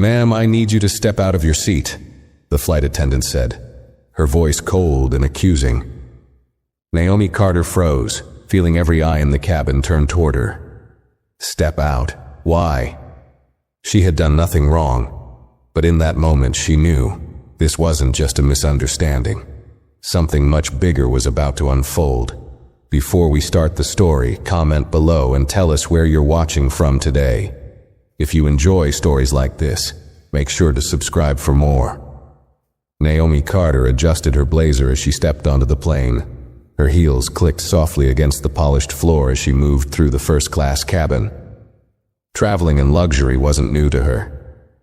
"Ma'am, I need you to step out of your seat," the flight attendant said, her voice cold and accusing. Naomi Carter froze, feeling every eye in the cabin turn toward her. Step out? Why? She had done nothing wrong, but in that moment she knew this wasn't just a misunderstanding. Something much bigger was about to unfold. Before we start the story, comment below and tell us where you're watching from today. If you enjoy stories like this, make sure to subscribe for more. Naomi Carter adjusted her blazer as she stepped onto the plane. Her heels clicked softly against the polished floor as she moved through the first-class cabin. Traveling in luxury wasn't new to her.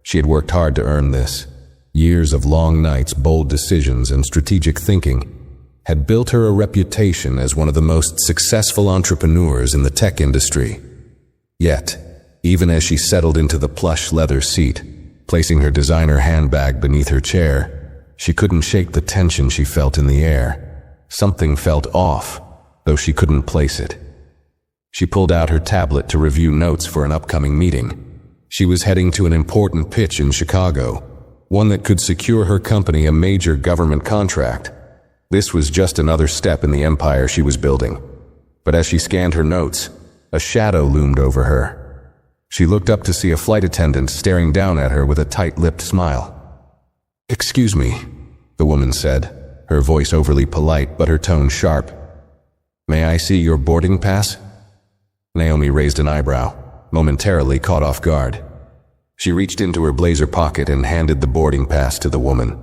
She had worked hard to earn this. Years of long nights, bold decisions, and strategic thinking had built her a reputation as one of the most successful entrepreneurs in the tech industry. Yet, even as she settled into the plush leather seat, placing her designer handbag beneath her chair, she couldn't shake the tension she felt in the air. Something felt off, though she couldn't place it. She pulled out her tablet to review notes for an upcoming meeting. She was heading to an important pitch in Chicago, one that could secure her company a major government contract. This was just another step in the empire she was building. But as she scanned her notes, a shadow loomed over her. She looked up to see a flight attendant staring down at her with a tight-lipped smile. "Excuse me," the woman said, her voice overly polite but her tone sharp. "May I see your boarding pass?" Naomi raised an eyebrow, momentarily caught off guard. She reached into her blazer pocket and handed the boarding pass to the woman.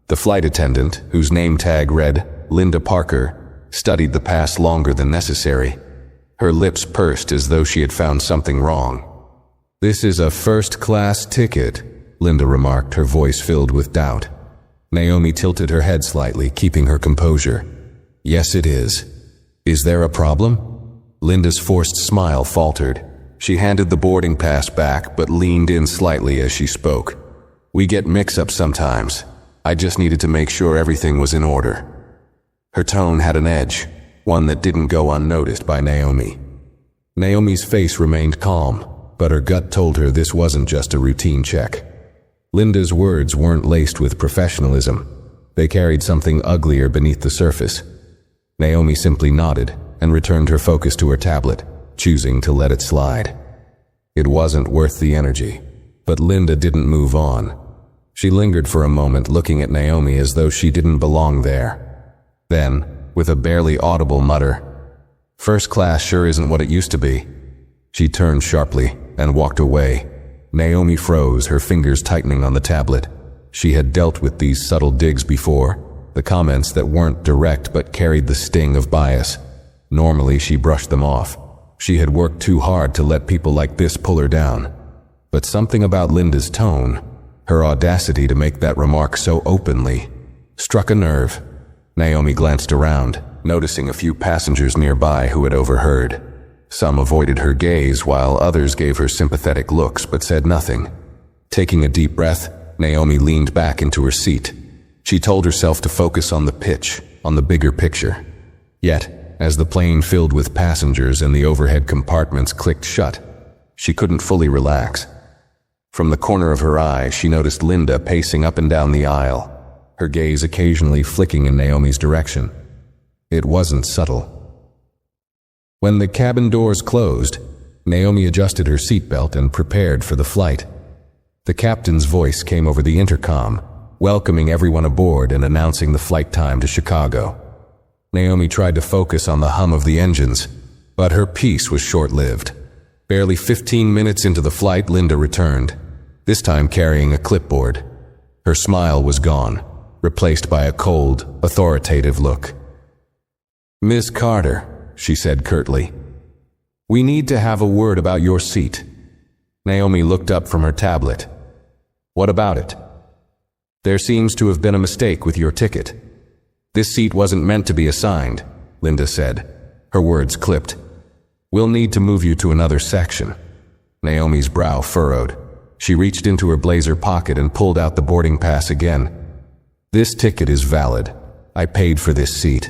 The flight attendant, whose name tag read Linda Parker, studied the pass longer than necessary. Her lips pursed as though she had found something wrong. "This is a first-class ticket," Linda remarked, her voice filled with doubt. Naomi tilted her head slightly, keeping her composure. "Yes, it is. Is there a problem?" Linda's forced smile faltered. She handed the boarding pass back but leaned in slightly as she spoke. "We get mix-ups sometimes. I just needed to make sure everything was in order." Her tone had an edge, one that didn't go unnoticed by Naomi. Naomi's face remained calm, but her gut told her this wasn't just a routine check. Linda's words weren't laced with professionalism. They carried something uglier beneath the surface. Naomi simply nodded and returned her focus to her tablet, choosing to let it slide. It wasn't worth the energy, but Linda didn't move on. She lingered for a moment, looking at Naomi as though she didn't belong there. Then, with a barely audible mutter, "First class sure isn't what it used to be," she turned sharply and walked away. Naomi froze, her fingers tightening on the tablet. She had dealt with these subtle digs before, the comments that weren't direct but carried the sting of bias. Normally she brushed them off. She had worked too hard to let people like this pull her down. But something about Linda's tone, her audacity to make that remark so openly, struck a nerve. Naomi glanced around, noticing a few passengers nearby who had overheard. Some avoided her gaze while others gave her sympathetic looks but said nothing. Taking a deep breath, Naomi leaned back into her seat. She told herself to focus on the pitch, on the bigger picture. Yet, as the plane filled with passengers and the overhead compartments clicked shut, she couldn't fully relax. From the corner of her eye, she noticed Linda pacing up and down the aisle, her gaze occasionally flicking in Naomi's direction. It wasn't subtle. When the cabin doors closed, Naomi adjusted her seatbelt and prepared for the flight. The captain's voice came over the intercom, welcoming everyone aboard and announcing the flight time to Chicago. Naomi tried to focus on the hum of the engines, but her peace was short-lived. Barely 15 minutes into the flight, Linda returned, this time carrying a clipboard. Her smile was gone, replaced by a cold, authoritative look. "Miss Carter," she said curtly, "we need to have a word about your seat." Naomi looked up from her tablet. "What about it?" "There seems to have been a mistake with your ticket. This seat wasn't meant to be assigned," Linda said, her words clipped. "We'll need to move you to another section." Naomi's brow furrowed. She reached into her blazer pocket and pulled out the boarding pass again. "This ticket is valid. I paid for this seat."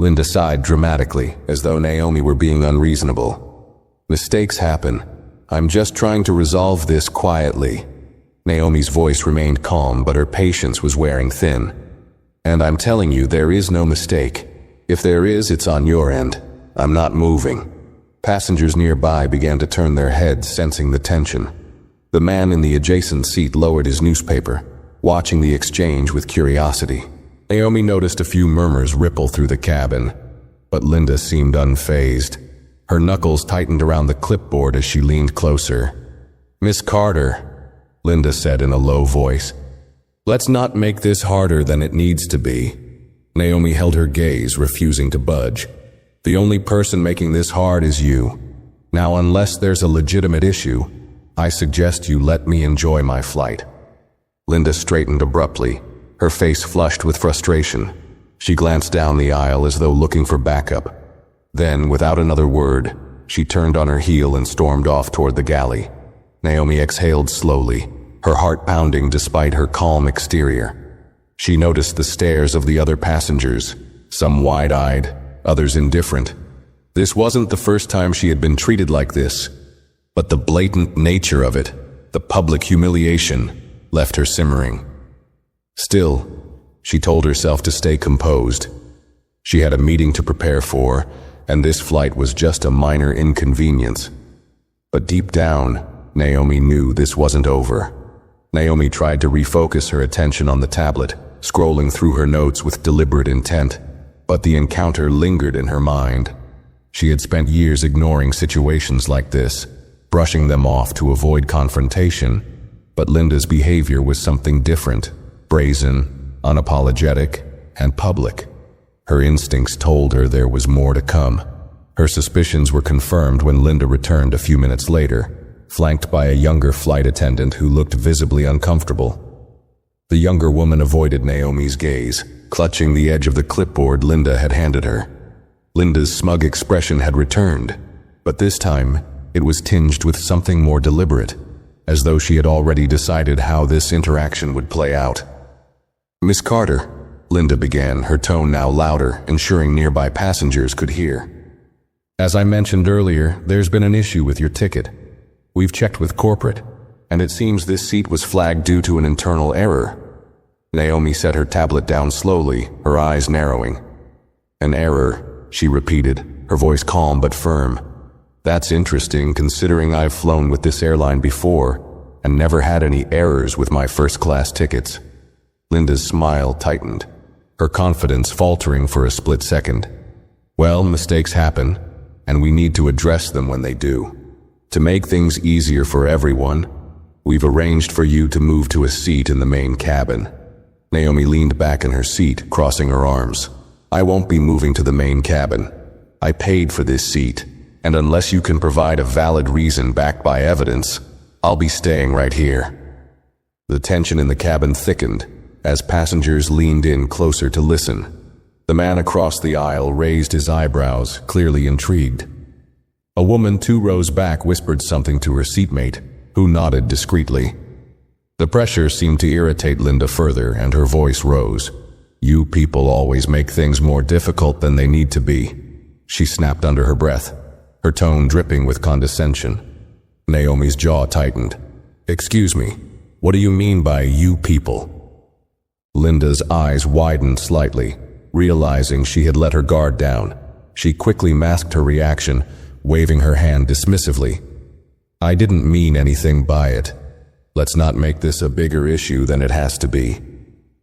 Linda sighed dramatically, as though Naomi were being unreasonable. "Mistakes happen. I'm just trying to resolve this quietly." Naomi's voice remained calm, but her patience was wearing thin. "And I'm telling you, there is no mistake. If there is, it's on your end. I'm not moving." Passengers nearby began to turn their heads, sensing the tension. The man in the adjacent seat lowered his newspaper, watching the exchange with curiosity. Naomi noticed a few murmurs ripple through the cabin, but Linda seemed unfazed. Her knuckles tightened around the clipboard as she leaned closer. "Miss Carter," Linda said in a low voice, "let's not make this harder than it needs to be." Naomi held her gaze, refusing to budge. "The only person making this hard is you. Now, unless there's a legitimate issue, I suggest you let me enjoy my flight." Linda straightened abruptly, her face flushed with frustration. She glanced down the aisle as though looking for backup. Then, without another word, she turned on her heel and stormed off toward the galley. Naomi exhaled slowly, her heart pounding despite her calm exterior. She noticed the stares of the other passengers, some wide-eyed, others indifferent. This wasn't the first time she had been treated like this, but the blatant nature of it, the public humiliation, left her simmering. Still, she told herself to stay composed. She had a meeting to prepare for, and this flight was just a minor inconvenience. But deep down, Naomi knew this wasn't over. Naomi tried to refocus her attention on the tablet, scrolling through her notes with deliberate intent, but the encounter lingered in her mind. She had spent years ignoring situations like this, brushing them off to avoid confrontation, but Linda's behavior was something different, brazen, unapologetic, and public. Her instincts told her there was more to come. Her suspicions were confirmed when Linda returned a few minutes later, flanked by a younger flight attendant who looked visibly uncomfortable. The younger woman avoided Naomi's gaze, clutching the edge of the clipboard Linda had handed her. Linda's smug expression had returned, but this time it was tinged with something more deliberate, as though she had already decided how this interaction would play out. "Miss Carter," Linda began, her tone now louder, ensuring nearby passengers could hear. "As I mentioned earlier, there's been an issue with your ticket. We've checked with corporate, and it seems this seat was flagged due to an internal error." Naomi set her tablet down slowly, her eyes narrowing. "An error," she repeated, her voice calm but firm. "That's interesting, considering I've flown with this airline before and never had any errors with my first-class tickets." Linda's smile tightened, her confidence faltering for a split second. "Well, mistakes happen, and we need to address them when they do. To make things easier for everyone, we've arranged for you to move to a seat in the main cabin." Naomi leaned back in her seat, crossing her arms. "I won't be moving to the main cabin. I paid for this seat, and unless you can provide a valid reason backed by evidence, I'll be staying right here." The tension in the cabin thickened as passengers leaned in closer to listen. The man across the aisle raised his eyebrows, clearly intrigued. A woman 2 rows back whispered something to her seatmate, who nodded discreetly. The pressure seemed to irritate Linda further, and her voice rose. "You people always make things more difficult than they need to be," she snapped under her breath, her tone dripping with condescension. Naomi's jaw tightened. "Excuse me, what do you mean by you people?" Linda's eyes widened slightly, realizing she had let her guard down. She quickly masked her reaction, waving her hand dismissively. "I didn't mean anything by it. Let's not make this a bigger issue than it has to be."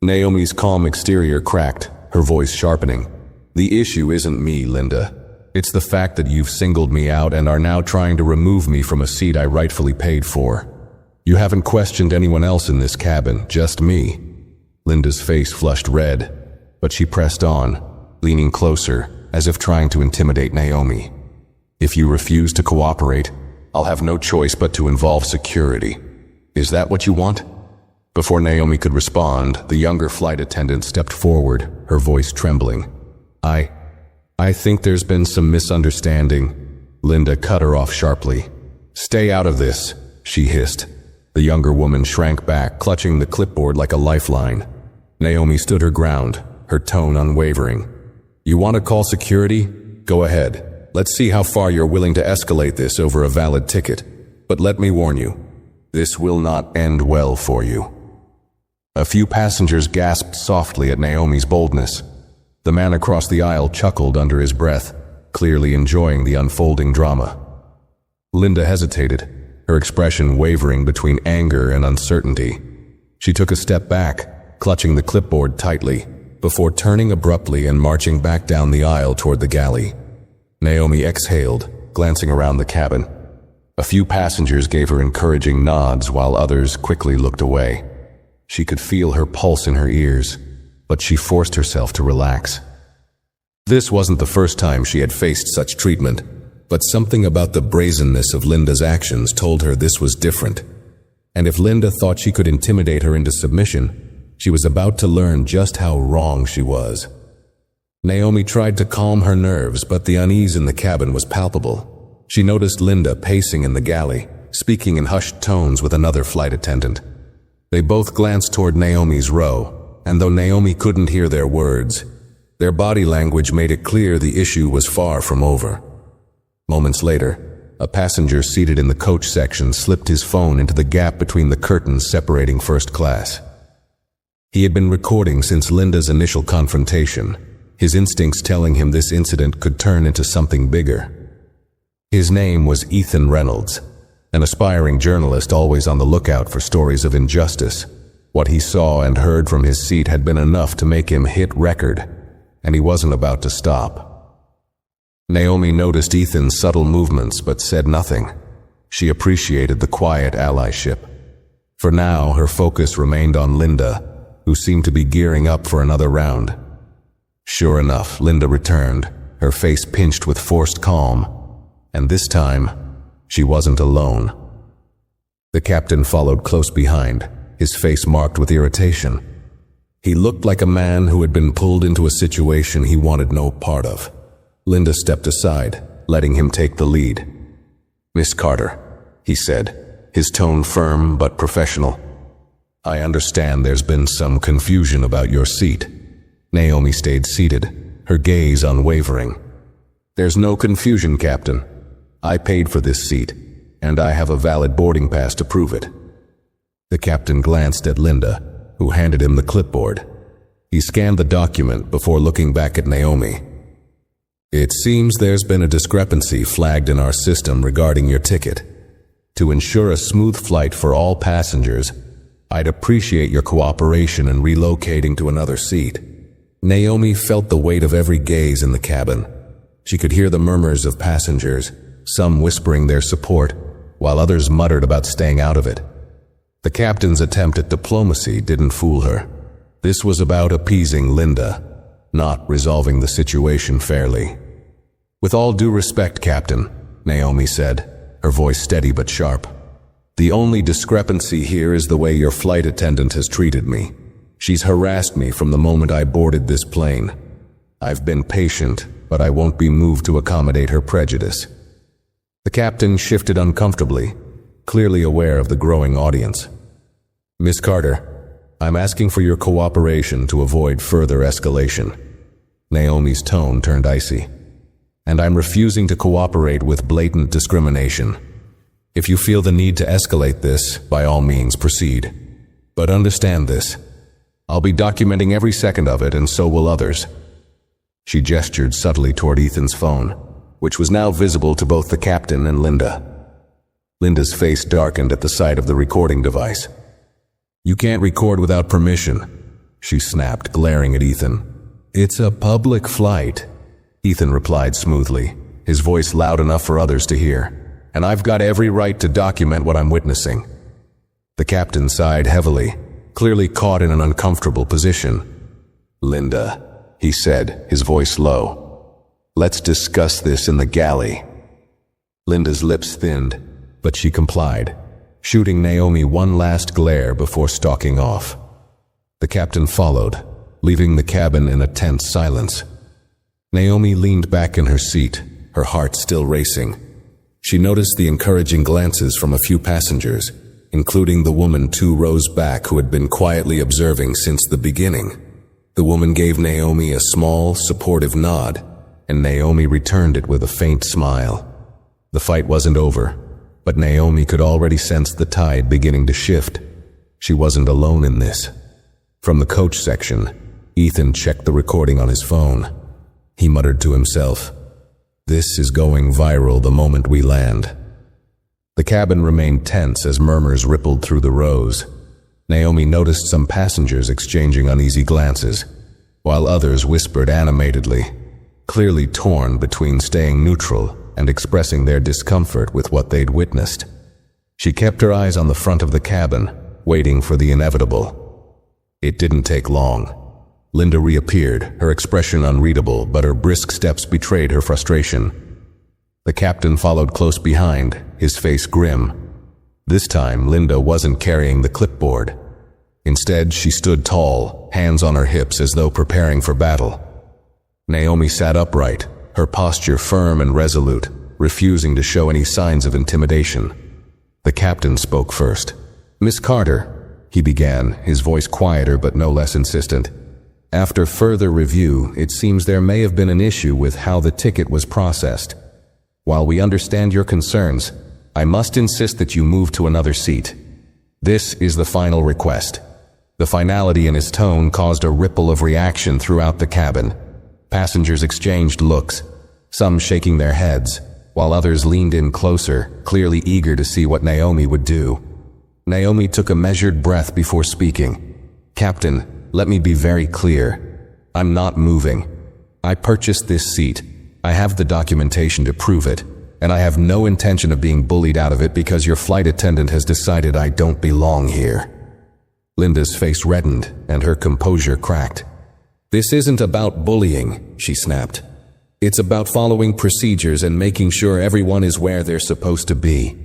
Naomi's calm exterior cracked, her voice sharpening. "The issue isn't me, Linda. It's the fact that you've singled me out and are now trying to remove me from a seat I rightfully paid for. You haven't questioned anyone else in this cabin, just me." Linda's face flushed red, but she pressed on, leaning closer, as if trying to intimidate Naomi. "If you refuse to cooperate, I'll have no choice but to involve security. Is that what you want?" Before Naomi could respond, the younger flight attendant stepped forward, her voice trembling. I think there's been some misunderstanding." Linda cut her off sharply. "Stay out of this," she hissed. The younger woman shrank back, clutching the clipboard like a lifeline. Naomi stood her ground, her tone unwavering. "You want to call security? Go ahead. Let's see how far you're willing to escalate this over a valid ticket. But let me warn you, This will not end well for you." A few passengers gasped softly at Naomi's boldness. The man across the aisle chuckled under his breath, clearly enjoying the unfolding drama. Linda hesitated, her expression wavering between anger and uncertainty. She took a step back, clutching the clipboard tightly, before turning abruptly and marching back down the aisle toward the galley. Naomi exhaled, glancing around the cabin. A few passengers gave her encouraging nods while others quickly looked away. She could feel her pulse in her ears, but she forced herself to relax. This wasn't the first time she had faced such treatment, but something about the brazenness of Linda's actions told her this was different. And if Linda thought she could intimidate her into submission, she was about to learn just how wrong she was. Naomi tried to calm her nerves, but the unease in the cabin was palpable. She noticed Linda pacing in the galley, speaking in hushed tones with another flight attendant. They both glanced toward Naomi's row, and though Naomi couldn't hear their words, their body language made it clear the issue was far from over. Moments later, a passenger seated in the coach section slipped his phone into the gap between the curtains separating first class. He had been recording since Linda's initial confrontation, his instincts telling him this incident could turn into something bigger. His name was Ethan Reynolds, an aspiring journalist always on the lookout for stories of injustice. What he saw and heard from his seat had been enough to make him hit record, and he wasn't about to stop. Naomi noticed Ethan's subtle movements but said nothing. She appreciated the quiet allyship. For now, her focus remained on Linda, who seemed to be gearing up for another round. Sure enough, Linda returned, her face pinched with forced calm, and this time, she wasn't alone. The captain followed close behind, his face marked with irritation. He looked like a man who had been pulled into a situation he wanted no part of. Linda stepped aside, letting him take the lead. "Miss Carter," he said, his tone firm but professional. "I understand there's been some confusion about your seat." Naomi stayed seated, her gaze unwavering. "There's no confusion, Captain. I paid for this seat, and I have a valid boarding pass to prove it." The captain glanced at Linda, who handed him the clipboard. He scanned the document before looking back at Naomi. "It seems there's been a discrepancy flagged in our system regarding your ticket. To ensure a smooth flight for all passengers, I'd appreciate your cooperation in relocating to another seat." Naomi felt the weight of every gaze in the cabin. She could hear the murmurs of passengers, some whispering their support, while others muttered about staying out of it. The captain's attempt at diplomacy didn't fool her. This was about appeasing Linda, not resolving the situation fairly. "With all due respect, Captain," Naomi said, her voice steady but sharp. "The only discrepancy here is the way your flight attendant has treated me. She's harassed me from the moment I boarded this plane. I've been patient, but I won't be moved to accommodate her prejudice." The captain shifted uncomfortably, clearly aware of the growing audience. "Miss Carter, I'm asking for your cooperation to avoid further escalation." Naomi's tone turned icy. "And I'm refusing to cooperate with blatant discrimination. If you feel the need to escalate this, by all means proceed. But understand this. I'll be documenting every second of it, and so will others." She gestured subtly toward Ethan's phone, which was now visible to both the captain and Linda. Linda's face darkened at the sight of the recording device. "You can't record without permission," she snapped, glaring at Ethan. "It's a public flight," Ethan replied smoothly, his voice loud enough for others to hear. "And I've got every right to document what I'm witnessing." The captain sighed heavily, clearly caught in an uncomfortable position. "Linda," he said, his voice low, "let's discuss this in the galley." Linda's lips thinned, but she complied, shooting Naomi one last glare before stalking off. The captain followed, leaving the cabin in a tense silence. Naomi leaned back in her seat, her heart still racing. She noticed the encouraging glances from a few passengers, including the woman 2 rows back who had been quietly observing since the beginning. The woman gave Naomi a small, supportive nod, and Naomi returned it with a faint smile. The fight wasn't over, but Naomi could already sense the tide beginning to shift. She wasn't alone in this. From the coach section, Ethan checked the recording on his phone. He muttered to himself, "This is going viral the moment we land." The cabin remained tense as murmurs rippled through the rows. Naomi noticed some passengers exchanging uneasy glances, while others whispered animatedly, clearly torn between staying neutral and expressing their discomfort with what they'd witnessed. She kept her eyes on the front of the cabin, waiting for the inevitable. It didn't take long. Linda reappeared, her expression unreadable, but her brisk steps betrayed her frustration. The captain followed close behind, his face grim. This time, Linda wasn't carrying the clipboard. Instead, she stood tall, hands on her hips as though preparing for battle. Naomi sat upright, her posture firm and resolute, refusing to show any signs of intimidation. The captain spoke first. "Miss Carter," he began, his voice quieter but no less insistent. "After further review, it seems there may have been an issue with how the ticket was processed. While we understand your concerns, I must insist that you move to another seat. This is the final request." The finality in his tone caused a ripple of reaction throughout the cabin. Passengers exchanged looks, some shaking their heads, while others leaned in closer, clearly eager to see what Naomi would do. Naomi took a measured breath before speaking. "Captain, let me be very clear. I'm not moving. I purchased this seat. I have the documentation to prove it, and I have no intention of being bullied out of it because your flight attendant has decided I don't belong here." Linda's face reddened, and her composure cracked. "This isn't about bullying," she snapped. "It's about following procedures and making sure everyone is where they're supposed to be."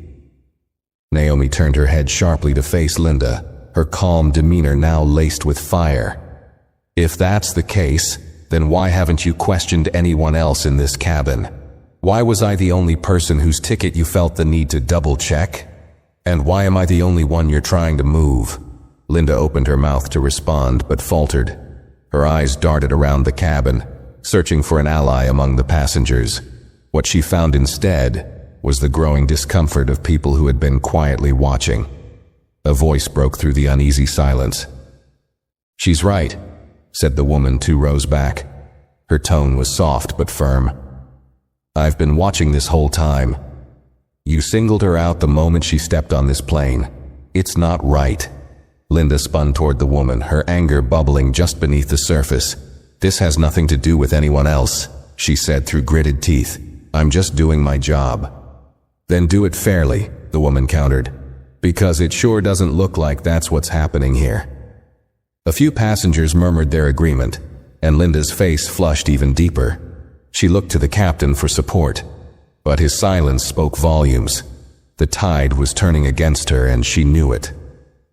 Naomi turned her head sharply to face Linda, her calm demeanor now laced with fire. "If that's the case, then why haven't you questioned anyone else in this cabin? Why was I the only person whose ticket you felt the need to double-check? And why am I the only one you're trying to move?" Linda opened her mouth to respond, but faltered. Her eyes darted around the cabin, searching for an ally among the passengers. What she found instead was the growing discomfort of people who had been quietly watching. A voice broke through the uneasy silence. "She's right," said the woman 2 rows back. Her tone was soft but firm. "I've been watching this whole time. You singled her out the moment she stepped on this plane. It's not right." Linda spun toward the woman, her anger bubbling just beneath the surface. "This has nothing to do with anyone else," she said through gritted teeth. "I'm just doing my job." "Then do it fairly," the woman countered, "because it sure doesn't look like that's what's happening here." A few passengers murmured their agreement, and Linda's face flushed even deeper. She looked to the captain for support, but his silence spoke volumes. The tide was turning against her, and she knew it.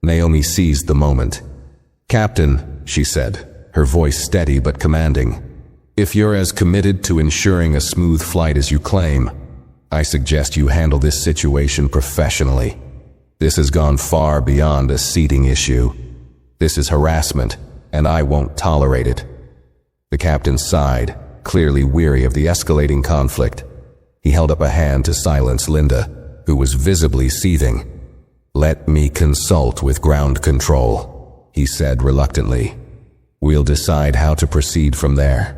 Naomi seized the moment. "Captain," she said, her voice steady but commanding, "if you're as committed to ensuring a smooth flight as you claim, I suggest you handle this situation professionally. This has gone far beyond a seating issue. This is harassment, and I won't tolerate it." The captain sighed, clearly weary of the escalating conflict. He held up a hand to silence Linda, who was visibly seething. "Let me consult with ground control," he said reluctantly. "We'll decide how to proceed from there."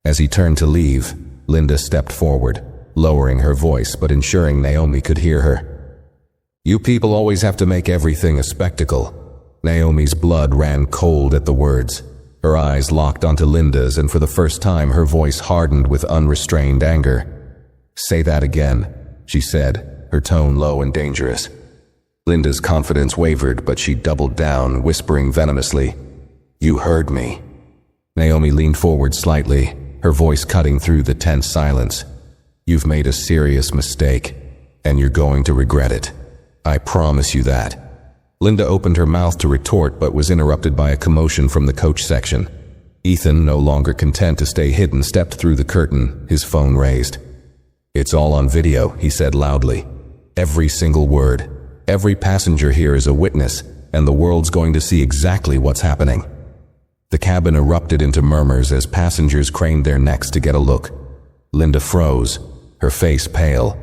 As he turned to leave, Linda stepped forward, lowering her voice but ensuring Naomi could hear her. "You people always have to make everything a spectacle." Naomi's blood ran cold at the words. Her eyes locked onto Linda's, and for the first time her voice hardened with unrestrained anger. "Say that again," she said, her tone low and dangerous. Linda's confidence wavered, but she doubled down, whispering venomously, "You heard me." Naomi leaned forward slightly, her voice cutting through the tense silence. "You've made a serious mistake, and you're going to regret it. I promise you that." Linda opened her mouth to retort, but was interrupted by a commotion from the coach section. Ethan, no longer content to stay hidden, stepped through the curtain, his phone raised. "It's all on video," he said loudly. "Every single word. Every passenger here is a witness, and the world's going to see exactly what's happening." The cabin erupted into murmurs as passengers craned their necks to get a look. Linda froze, her face pale.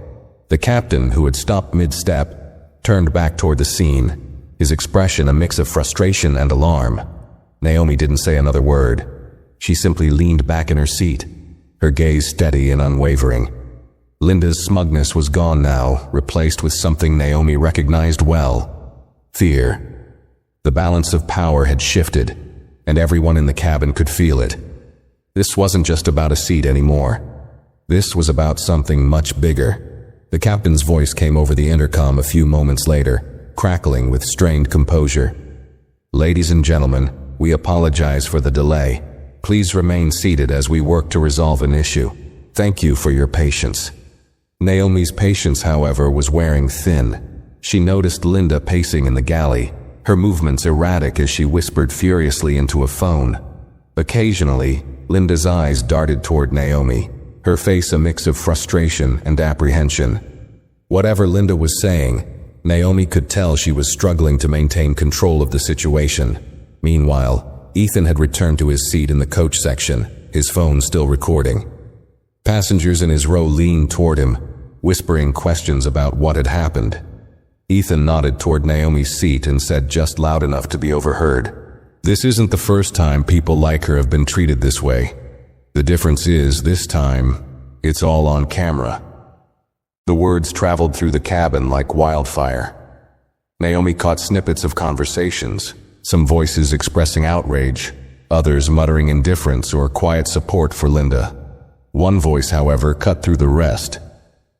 The captain, who had stopped mid-step, turned back toward the scene, his expression a mix of frustration and alarm. Naomi didn't say another word. She simply leaned back in her seat, her gaze steady and unwavering. Linda's smugness was gone now, replaced with something Naomi recognized well: fear. The balance of power had shifted, and everyone in the cabin could feel it. This wasn't just about a seat anymore. This was about something much bigger. The captain's voice came over the intercom a few moments later, crackling with strained composure. "Ladies and gentlemen, we apologize for the delay. Please remain seated as we work to resolve an issue. Thank you for your patience." Naomi's patience, however, was wearing thin. She noticed Linda pacing in the galley, her movements erratic as she whispered furiously into a phone. Occasionally, Linda's eyes darted toward Naomi, her face a mix of frustration and apprehension. Whatever Linda was saying, Naomi could tell she was struggling to maintain control of the situation. Meanwhile, Ethan had returned to his seat in the coach section, his phone still recording. Passengers in his row leaned toward him, whispering questions about what had happened. Ethan nodded toward Naomi's seat and said just loud enough to be overheard, "This isn't the first time people like her have been treated this way. The difference is, this time, it's all on camera." The words traveled through the cabin like wildfire. Naomi caught snippets of conversations, some voices expressing outrage, others muttering indifference or quiet support for Linda. One voice, however, cut through the rest.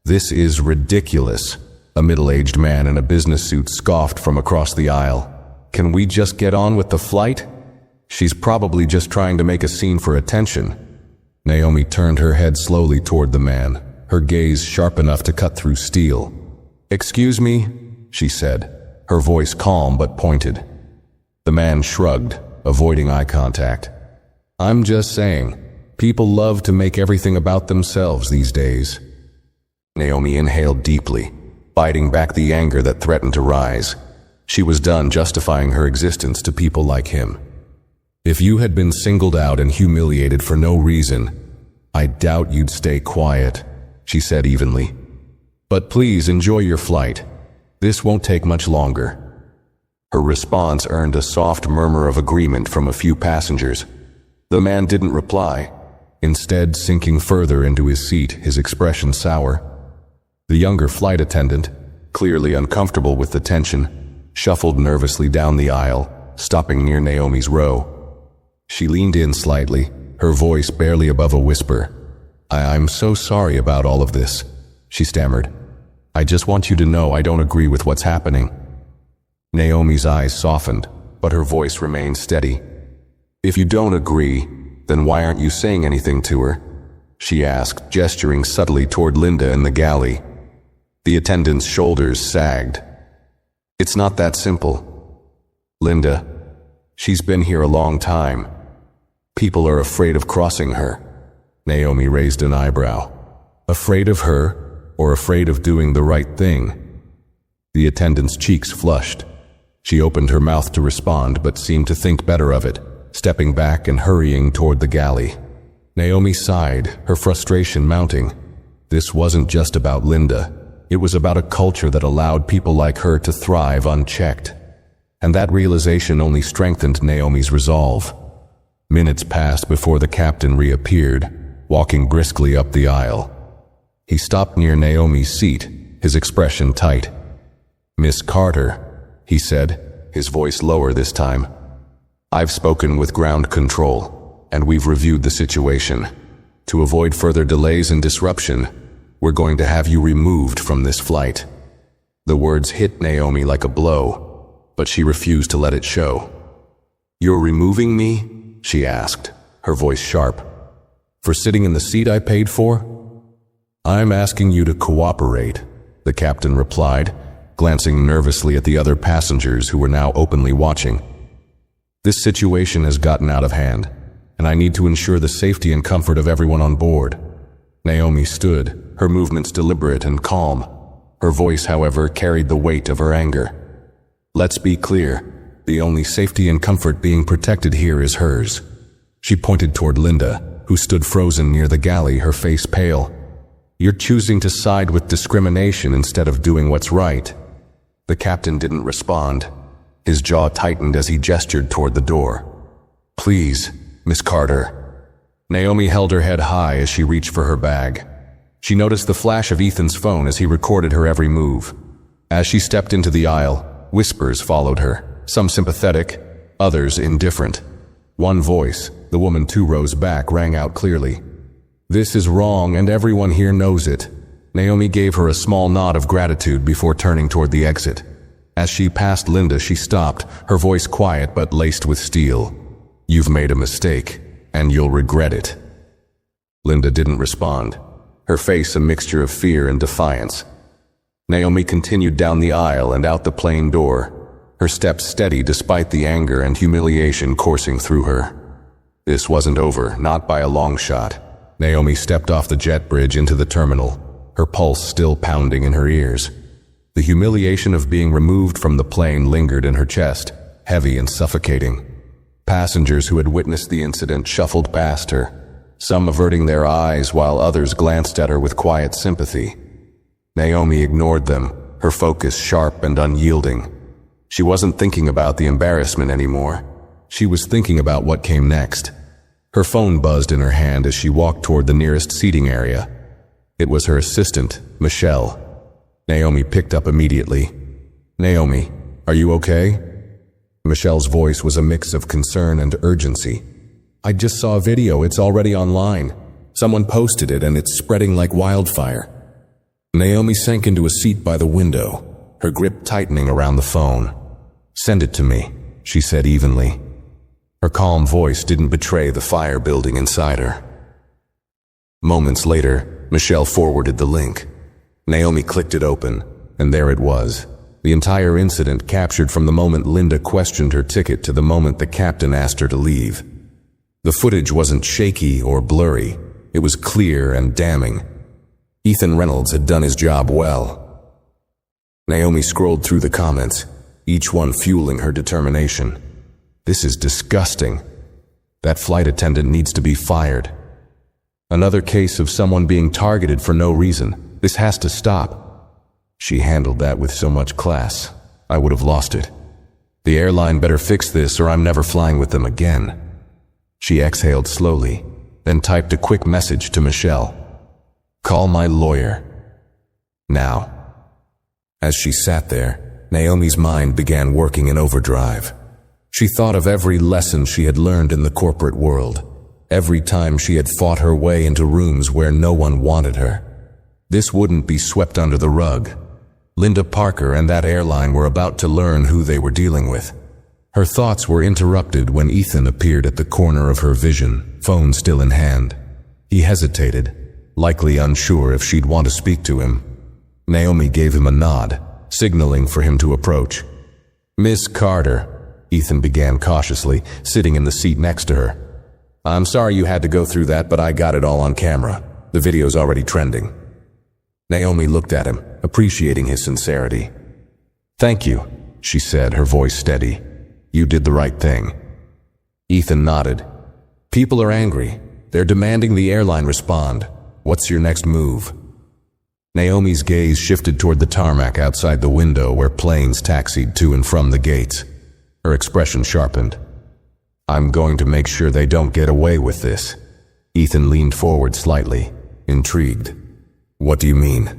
"This is ridiculous," a middle-aged man in a business suit scoffed from across the aisle. "Can we just get on with the flight? She's probably just trying to make a scene for attention." Naomi turned her head slowly toward the man, her gaze sharp enough to cut through steel. "Excuse me," she said, her voice calm but pointed. The man shrugged, avoiding eye contact. "I'm just saying, people love to make everything about themselves these days." Naomi inhaled deeply, biting back the anger that threatened to rise. She was done justifying her existence to people like him. "If you had been singled out and humiliated for no reason, I doubt you'd stay quiet," she said evenly. "But please enjoy your flight. This won't take much longer." Her response earned a soft murmur of agreement from a few passengers. The man didn't reply, instead sinking further into his seat, his expression sour. The younger flight attendant, clearly uncomfortable with the tension, shuffled nervously down the aisle, stopping near Naomi's row. She leaned in slightly, her voice barely above a whisper. I'm so sorry about all of this," she stammered. "I just want you to know I don't agree with what's happening." Naomi's eyes softened, but her voice remained steady. "If you don't agree, then why aren't you saying anything to her?" she asked, gesturing subtly toward Linda in the galley. The attendant's shoulders sagged. "It's not that simple. Linda, she's been here a long time. People are afraid of crossing her." Naomi raised an eyebrow. "Afraid of her, or afraid of doing the right thing?" The attendant's cheeks flushed. She opened her mouth to respond, but seemed to think better of it, stepping back and hurrying toward the galley. Naomi sighed, her frustration mounting. This wasn't just about Linda. It was about a culture that allowed people like her to thrive unchecked. And that realization only strengthened Naomi's resolve. Minutes passed before the captain reappeared, walking briskly up the aisle. He stopped near Naomi's seat, his expression tight. "Miss Carter," he said, his voice lower this time. "I've spoken with ground control, and we've reviewed the situation. To avoid further delays and disruption, we're going to have you removed from this flight." The words hit Naomi like a blow, but she refused to let it show. "You're removing me?" she asked, her voice sharp. "For sitting in the seat I paid for?" "I'm asking you to cooperate," the captain replied, glancing nervously at the other passengers who were now openly watching. "This situation has gotten out of hand, and I need to ensure the safety and comfort of everyone on board." Naomi stood, her movements deliberate and calm. Her voice, however, carried the weight of her anger. "Let's be clear, the only safety and comfort being protected here is hers." She pointed toward Linda, who stood frozen near the galley, her face pale. You're choosing to side with discrimination instead of doing what's right." The captain didn't respond. His jaw tightened as he gestured toward the door. "Please, Miss Carter." Naomi held her head high as she reached for her bag. She noticed the flash of Ethan's phone as he recorded her every move. As she stepped into the aisle, whispers followed her, some sympathetic, others indifferent. One voice, the woman 2 rows back, rang out clearly. "This is wrong and everyone here knows it." Naomi gave her a small nod of gratitude before turning toward the exit. As she passed Linda, she stopped, her voice quiet but laced with steel. "You've made a mistake, and you'll regret it." Linda didn't respond, her face a mixture of fear and defiance. Naomi continued down the aisle and out the plane door, her steps steady despite the anger and humiliation coursing through her. This wasn't over, not by a long shot. Naomi stepped off the jet bridge into the terminal, her pulse still pounding in her ears. The humiliation of being removed from the plane lingered in her chest, heavy and suffocating. Passengers who had witnessed the incident shuffled past her, some averting their eyes while others glanced at her with quiet sympathy. Naomi ignored them, her focus sharp and unyielding. She wasn't thinking about the embarrassment anymore. She was thinking about what came next. Her phone buzzed in her hand as she walked toward the nearest seating area. It was her assistant, Michelle. Naomi picked up immediately. "Naomi, are you okay?" Michelle's voice was a mix of concern and urgency. "I just saw a video, it's already online. Someone posted it and it's spreading like wildfire." Naomi sank into a seat by the window, her grip tightening around the phone. "Send it to me," she said evenly. Her calm voice didn't betray the fire building inside her. Moments later, Michelle forwarded the link. Naomi clicked it open, and there it was. The entire incident captured from the moment Linda questioned her ticket to the moment the captain asked her to leave. The footage wasn't shaky or blurry. It was clear and damning. Ethan Reynolds had done his job well. Naomi scrolled through the comments, each one fueling her determination. "This is disgusting. That flight attendant needs to be fired. Another case of someone being targeted for no reason. This has to stop. She handled that with so much class. I would have lost it. The airline better fix this or I'm never flying with them again." She exhaled slowly, then typed a quick message to Michelle. "Call my lawyer. Now." As she sat there, Naomi's mind began working in overdrive. She thought of every lesson she had learned in the corporate world, every time she had fought her way into rooms where no one wanted her. This wouldn't be swept under the rug. Linda Parker and that airline were about to learn who they were dealing with. Her thoughts were interrupted when Ethan appeared at the corner of her vision, phone still in hand. He hesitated, likely unsure if she'd want to speak to him. Naomi gave him a nod, signaling for him to approach. "Miss Carter," Ethan began cautiously, sitting in the seat next to her. "I'm sorry you had to go through that, but I got it all on camera. The video's already trending." Naomi looked at him, appreciating his sincerity. "Thank you," she said, her voice steady. "You did the right thing." Ethan nodded. "People are angry. They're demanding the airline respond. What's your next move?" Naomi's gaze shifted toward the tarmac outside the window where planes taxied to and from the gates. Her expression sharpened. "I'm going to make sure they don't get away with this." Ethan leaned forward slightly, intrigued. "What do you mean?"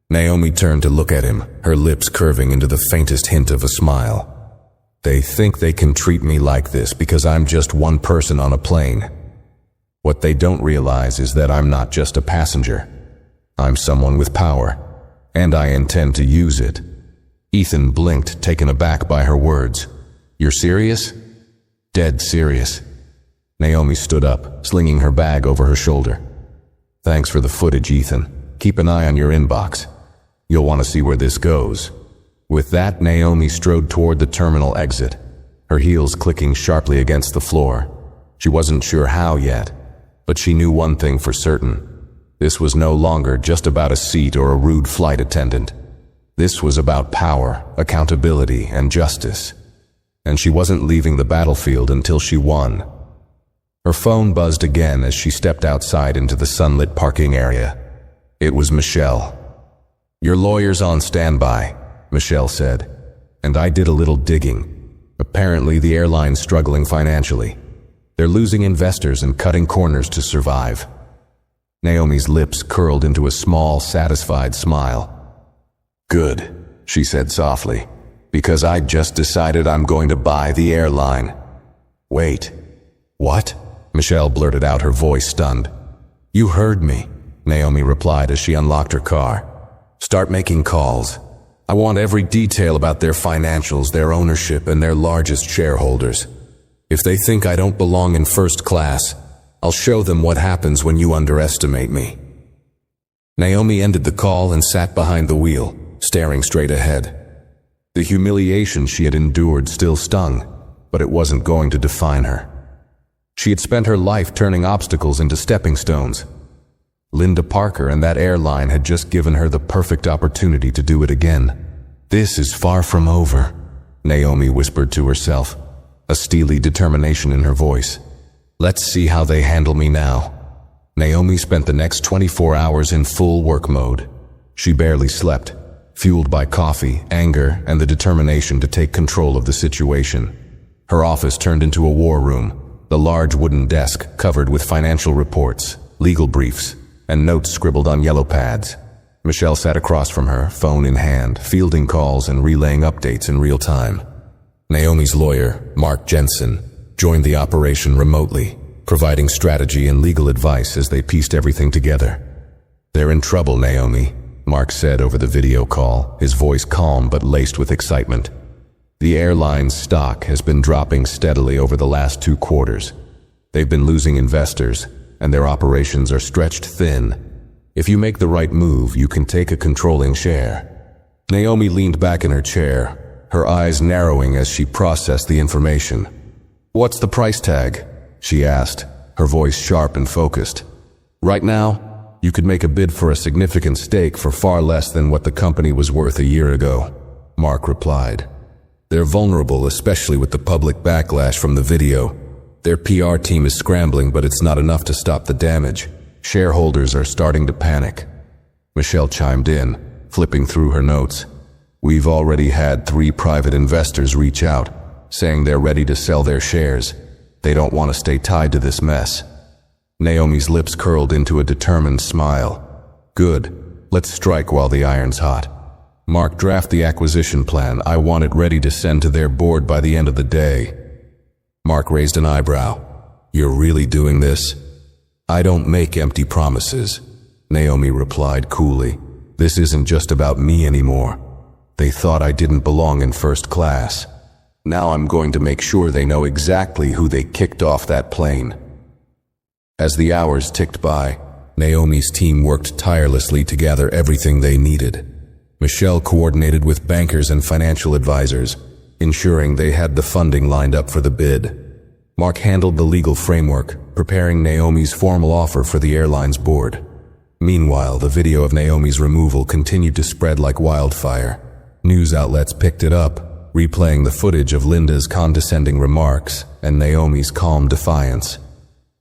Naomi turned to look at him, her lips curving into the faintest hint of a smile. "They think they can treat me like this because I'm just one person on a plane. What they don't realize is that I'm not just a passenger. I'm someone with power, and I intend to use it." Ethan blinked, taken aback by her words. "You're serious?" "Dead serious." Naomi stood up, slinging her bag over her shoulder. "Thanks for the footage, Ethan. Keep an eye on your inbox. You'll want to see where this goes." With that, Naomi strode toward the terminal exit, her heels clicking sharply against the floor. She wasn't sure how yet, but she knew one thing for certain. This was no longer just about a seat or a rude flight attendant. This was about power, accountability, and justice. And she wasn't leaving the battlefield until she won. Her phone buzzed again as she stepped outside into the sunlit parking area. It was Michelle. "Your lawyer's on standby," Michelle said, and I did a little digging. Apparently, the airline's struggling financially. They're losing investors and cutting corners to survive. Naomi's lips curled into a small, satisfied smile. "Good," she said softly, "because I just decided I'm going to buy the airline." "Wait, what?" Michelle blurted out, her voice stunned. "You heard me," Naomi replied as she unlocked her car. "Start making calls. I want every detail about their financials, their ownership, and their largest shareholders. If they think I don't belong in first class, I'll show them what happens when you underestimate me." Naomi ended the call and sat behind the wheel, staring straight ahead. The humiliation she had endured still stung, but it wasn't going to define her. She had spent her life turning obstacles into stepping stones. Linda Parker and that airline had just given her the perfect opportunity to do it again. "This is far from over," Naomi whispered to herself, a steely determination in her voice. "Let's see how they handle me now." Naomi spent the next 24 hours in full work mode. She barely slept, fueled by coffee, anger, and the determination to take control of the situation. Her office turned into a war room, the large wooden desk covered with financial reports, legal briefs, and notes scribbled on yellow pads. Michelle sat across from her, phone in hand, fielding calls and relaying updates in real time. Naomi's lawyer, Mark Jensen, joined the operation remotely, providing strategy and legal advice as they pieced everything together. "They're in trouble, Naomi," Mark said over the video call, his voice calm but laced with excitement. "The airline's stock has been dropping steadily over the last 2 quarters. They've been losing investors, and their operations are stretched thin. If you make the right move, you can take a controlling share." Naomi leaned back in her chair, her eyes narrowing as she processed the information. "What's the price tag?" she asked, her voice sharp and focused. "Right now, you could make a bid for a significant stake for far less than what the company was worth a year ago," Mark replied. "They're vulnerable, especially with the public backlash from the video. Their PR team is scrambling, but it's not enough to stop the damage. Shareholders are starting to panic." Michelle chimed in, flipping through her notes. "We've already had 3 private investors reach out, saying they're ready to sell their shares. They don't want to stay tied to this mess." Naomi's lips curled into a determined smile. "Good. Let's strike while the iron's hot. Mark, draft the acquisition plan. I want it ready to send to their board by the end of the day." Mark raised an eyebrow. "You're really doing this?" "I don't make empty promises," Naomi replied coolly. "This isn't just about me anymore. They thought I didn't belong in first class. Now I'm going to make sure they know exactly who they kicked off that plane." As the hours ticked by, Naomi's team worked tirelessly to gather everything they needed. Michelle coordinated with bankers and financial advisors, ensuring they had the funding lined up for the bid. Mark handled the legal framework, preparing Naomi's formal offer for the airline's board. Meanwhile, the video of Naomi's removal continued to spread like wildfire. News outlets picked it up, replaying the footage of Linda's condescending remarks and Naomi's calm defiance.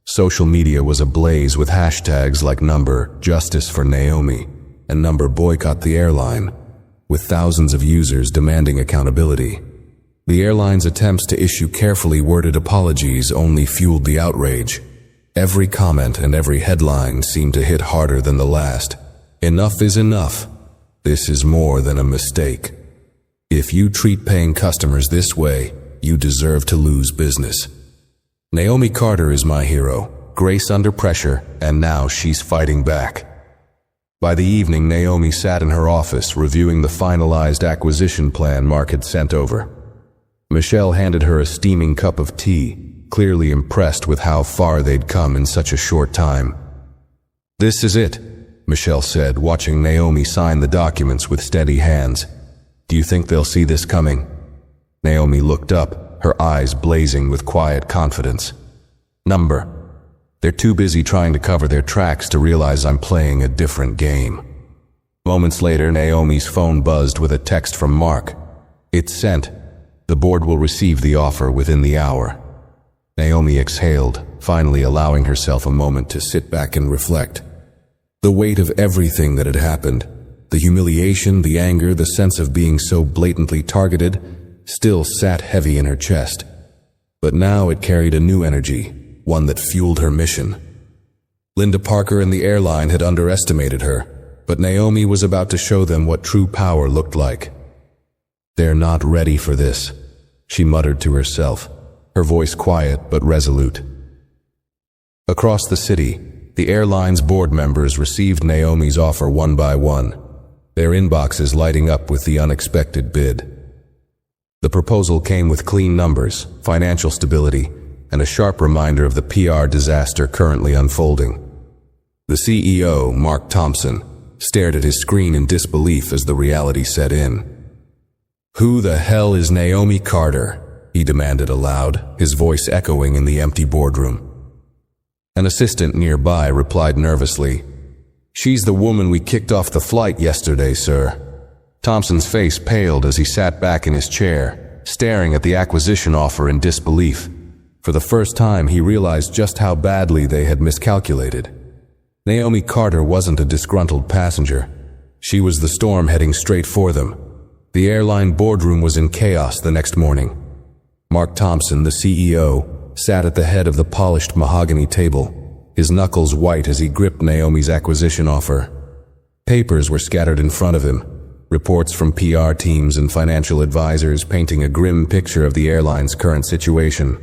Social media was ablaze with hashtags like #Justice for Naomi and #Boycott the airline, with thousands of users demanding accountability. The airline's attempts to issue carefully worded apologies only fueled the outrage. Every comment and every headline seemed to hit harder than the last. "Enough is enough. This is more than a mistake. If you treat paying customers this way, you deserve to lose business. Naomi Carter is my hero, grace under pressure, and now she's fighting back." By the evening, Naomi sat in her office reviewing the finalized acquisition plan Mark had sent over. Michelle handed her a steaming cup of tea, clearly impressed with how far they'd come in such a short time. "This is it," Michelle said, watching Naomi sign the documents with steady hands. "Do you think they'll see this coming?" Naomi looked up, her eyes blazing with quiet confidence. "They're too busy trying to cover their tracks to realize I'm playing a different game." Moments later, Naomi's phone buzzed with a text from Mark. "It's sent. The board will receive the offer within the hour." Naomi exhaled, finally allowing herself a moment to sit back and reflect. The weight of everything that had happened, the humiliation, the anger, the sense of being so blatantly targeted, still sat heavy in her chest. But now it carried a new energy, one that fueled her mission. Linda Parker and the airline had underestimated her, but Naomi was about to show them what true power looked like. "They're not ready for this," she muttered to herself, her voice quiet but resolute. Across the city, the airline's board members received Naomi's offer one by one, their inboxes lighting up with the unexpected bid. The proposal came with clean numbers, financial stability, and a sharp reminder of the PR disaster currently unfolding. The CEO, Mark Thompson, stared at his screen in disbelief as the reality set in. "Who the hell is Naomi Carter?" he demanded aloud, his voice echoing in the empty boardroom. An assistant nearby replied nervously, "She's the woman we kicked off the flight yesterday, sir." Thompson's face paled as he sat back in his chair, staring at the acquisition offer in disbelief. For the first time, he realized just how badly they had miscalculated. Naomi Carter wasn't a disgruntled passenger. She was the storm heading straight for them. The airline boardroom was in chaos the next morning. Mark Thompson, the CEO, sat at the head of the polished mahogany table, his knuckles white as he gripped Naomi's acquisition offer. Papers were scattered in front of him, reports from PR teams and financial advisors painting a grim picture of the airline's current situation.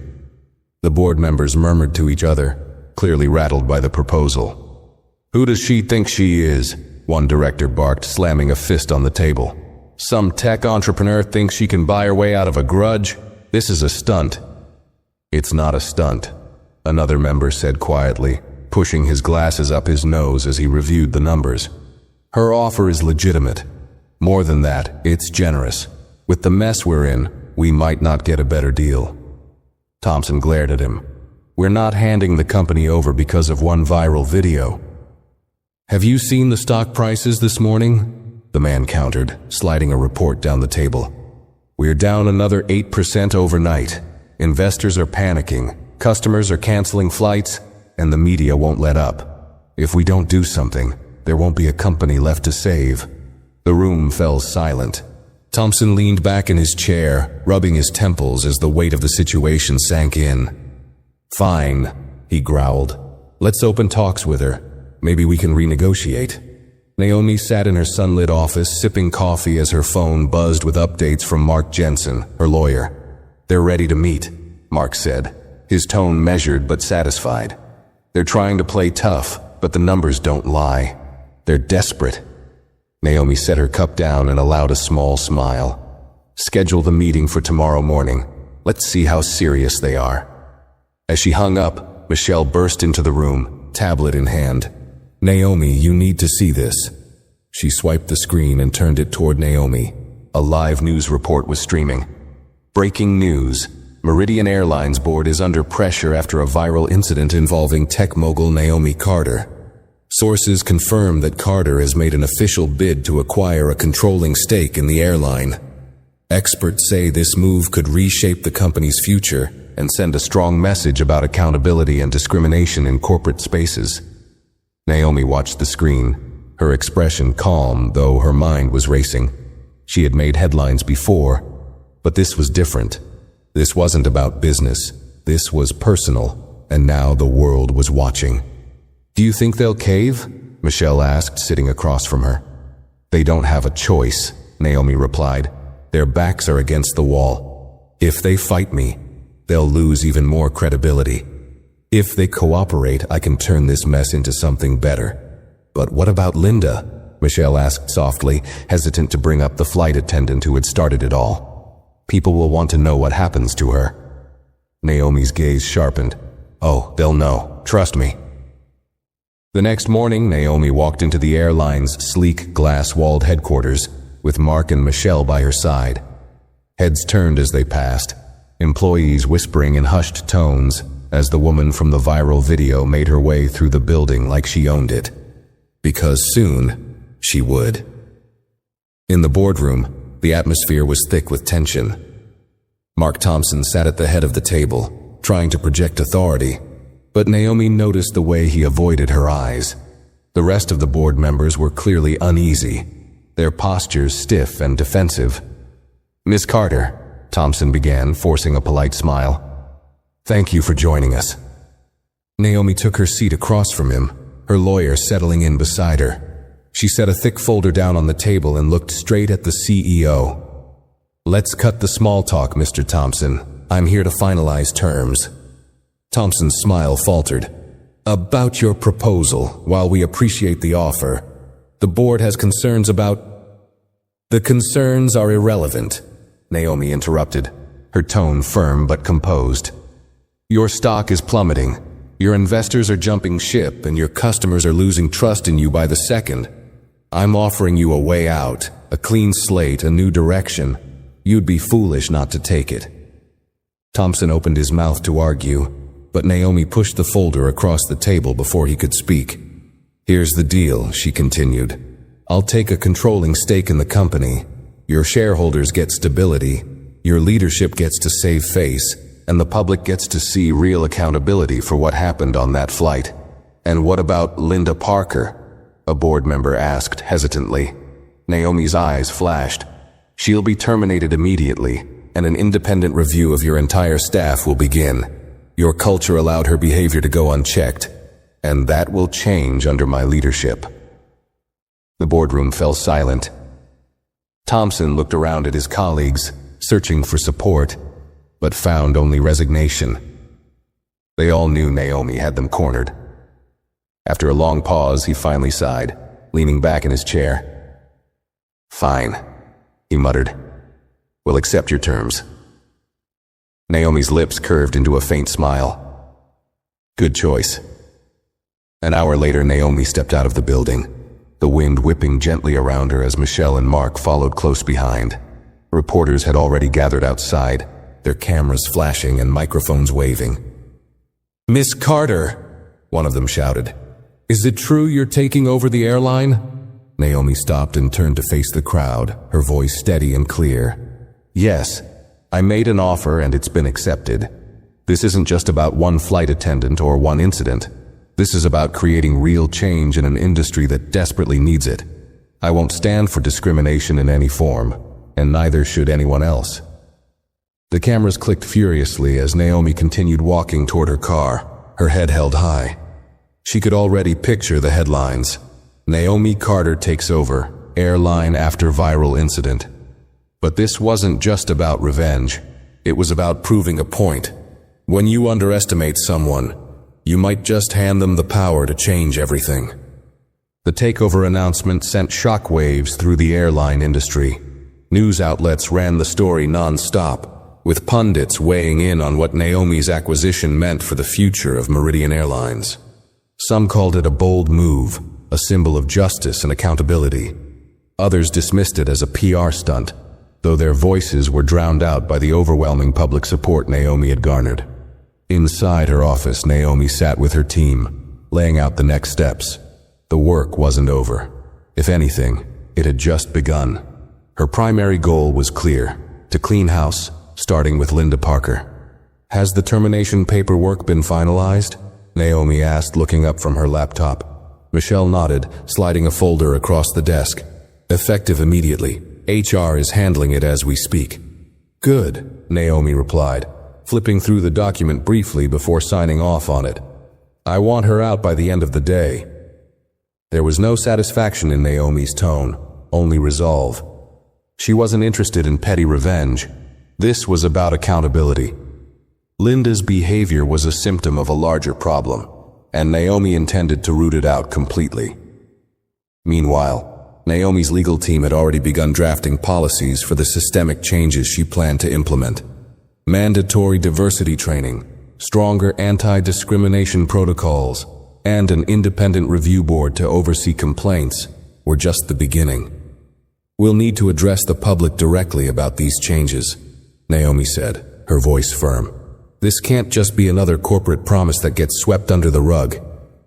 The board members murmured to each other, clearly rattled by the proposal. "Who does she think she is?" one director barked, slamming a fist on the table. "Some tech entrepreneur thinks she can buy her way out of a grudge? This is a stunt." "It's not a stunt," another member said quietly, pushing his glasses up his nose as he reviewed the numbers. "Her offer is legitimate. More than that, it's generous. With the mess we're in, we might not get a better deal." Thompson glared at him. "We're not handing the company over because of one viral video." "Have you seen the stock prices this morning?" the man countered, sliding a report down the table. "We're down another 8% overnight. Investors are panicking, customers are canceling flights, and the media won't let up. If we don't do something, there won't be a company left to save." The room fell silent. Thompson leaned back in his chair, rubbing his temples as the weight of the situation sank in. "Fine," he growled. "Let's open talks with her. Maybe we can renegotiate." Naomi sat in her sunlit office, sipping coffee as her phone buzzed with updates from Mark Jensen, her lawyer. "They're ready to meet," Mark said, his tone measured but satisfied. "They're trying to play tough, but the numbers don't lie. They're desperate." Naomi set her cup down and allowed a small smile. "Schedule the meeting for tomorrow morning. Let's see how serious they are." As she hung up, Michelle burst into the room, tablet in hand. "Naomi, you need to see this." She swiped the screen and turned it toward Naomi. A live news report was streaming. Breaking news. Meridian Airlines board is under pressure after a viral incident involving tech mogul Naomi Carter. Sources confirm that Carter has made an official bid to acquire a controlling stake in the airline. Experts say this move could reshape the company's future and send a strong message about accountability and discrimination in corporate spaces. Naomi watched the screen, her expression calm, though her mind was racing. She had made headlines before, but this was different. This wasn't about business. This was personal, and now the world was watching. "Do you think they'll cave?" Michelle asked, sitting across from her. "They don't have a choice," Naomi replied. "Their backs are against the wall. If they fight me, they'll lose even more credibility. If they cooperate, I can turn this mess into something better." "But what about Linda?" Michelle asked softly, hesitant to bring up the flight attendant who had started it all. "People will want to know what happens to her." Naomi's gaze sharpened. "Oh, they'll know. Trust me." The next morning, Naomi walked into the airline's sleek, glass-walled headquarters, with Mark and Michelle by her side. Heads turned as they passed, employees whispering in hushed tones as the woman from the viral video made her way through the building like she owned it. Because soon, she would. In the boardroom, the atmosphere was thick with tension. Mark Thompson sat at the head of the table, trying to project authority, but Naomi noticed the way he avoided her eyes. The rest of the board members were clearly uneasy, their postures stiff and defensive. "Miss Carter," Thompson began, forcing a polite smile. "Thank you for joining us." Naomi took her seat across from him, her lawyer settling in beside her. She set a thick folder down on the table and looked straight at the CEO. "Let's cut the small talk, Mr. Thompson. I'm here to finalize terms." Thompson's smile faltered. "About your proposal, while we appreciate the offer, the board has concerns about—" "The concerns are irrelevant," Naomi interrupted, her tone firm but composed. "Your stock is plummeting, your investors are jumping ship, and your customers are losing trust in you by the second. I'm offering you a way out, a clean slate, a new direction. You'd be foolish not to take it." Thompson opened his mouth to argue, but Naomi pushed the folder across the table before he could speak. "Here's the deal," she continued. "I'll take a controlling stake in the company. Your shareholders get stability, your leadership gets to save face, and the public gets to see real accountability for what happened on that flight." "And what about Linda Parker?" a board member asked hesitantly. Naomi's eyes flashed. "She'll be terminated immediately, and an independent review of your entire staff will begin. Your culture allowed her behavior to go unchecked, and that will change under my leadership." The boardroom fell silent. Thompson looked around at his colleagues, searching for support, but found only resignation. They all knew Naomi had them cornered. After a long pause, he finally sighed, leaning back in his chair. "Fine," he muttered. "We'll accept your terms." Naomi's lips curved into a faint smile. "Good choice." An hour later, Naomi stepped out of the building, the wind whipping gently around her as Michelle and Mark followed close behind. Reporters had already gathered outside, their cameras flashing and microphones waving. "Miss Carter," one of them shouted. "Is it true you're taking over the airline?" Naomi stopped and turned to face the crowd, her voice steady and clear. "Yes, I made an offer and it's been accepted. This isn't just about one flight attendant or one incident. This is about creating real change in an industry that desperately needs it. I won't stand for discrimination in any form, and neither should anyone else." The cameras clicked furiously as Naomi continued walking toward her car, her head held high. She could already picture the headlines. "Naomi Carter takes over, airline after viral incident." But this wasn't just about revenge. It was about proving a point. When you underestimate someone, you might just hand them the power to change everything. The takeover announcement sent shockwaves through the airline industry. News outlets ran the story non-stop, with pundits weighing in on what Naomi's acquisition meant for the future of Meridian Airlines. Some called it a bold move, a symbol of justice and accountability. Others dismissed it as a PR stunt, though their voices were drowned out by the overwhelming public support Naomi had garnered. Inside her office, Naomi sat with her team, laying out the next steps. The work wasn't over. If anything, it had just begun. Her primary goal was clear: to clean house, starting with Linda Parker. "Has the termination paperwork been finalized?" Naomi asked, looking up from her laptop. Michelle nodded, sliding a folder across the desk. "Effective immediately. HR is handling it as we speak." "Good," Naomi replied, flipping through the document briefly before signing off on it. "I want her out by the end of the day." There was no satisfaction in Naomi's tone, only resolve. She wasn't interested in petty revenge. This was about accountability. Linda's behavior was a symptom of a larger problem, and Naomi intended to root it out completely. Meanwhile, Naomi's legal team had already begun drafting policies for the systemic changes she planned to implement. Mandatory diversity training, stronger anti-discrimination protocols, and an independent review board to oversee complaints were just the beginning. "We'll need to address the public directly about these changes," Naomi said, her voice firm. "This can't just be another corporate promise that gets swept under the rug.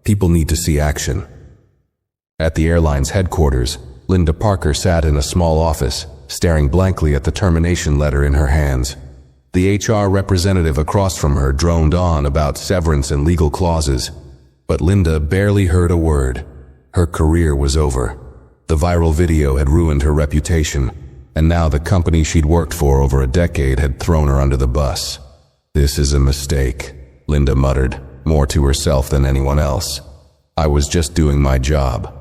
People need to see action." At the airline's headquarters, Linda Parker sat in a small office, staring blankly at the termination letter in her hands. The HR representative across from her droned on about severance and legal clauses, but Linda barely heard a word. Her career was over. The viral video had ruined her reputation, and now the company she'd worked for over a decade had thrown her under the bus. "This is a mistake," Linda muttered, more to herself than anyone else. "I was just doing my job."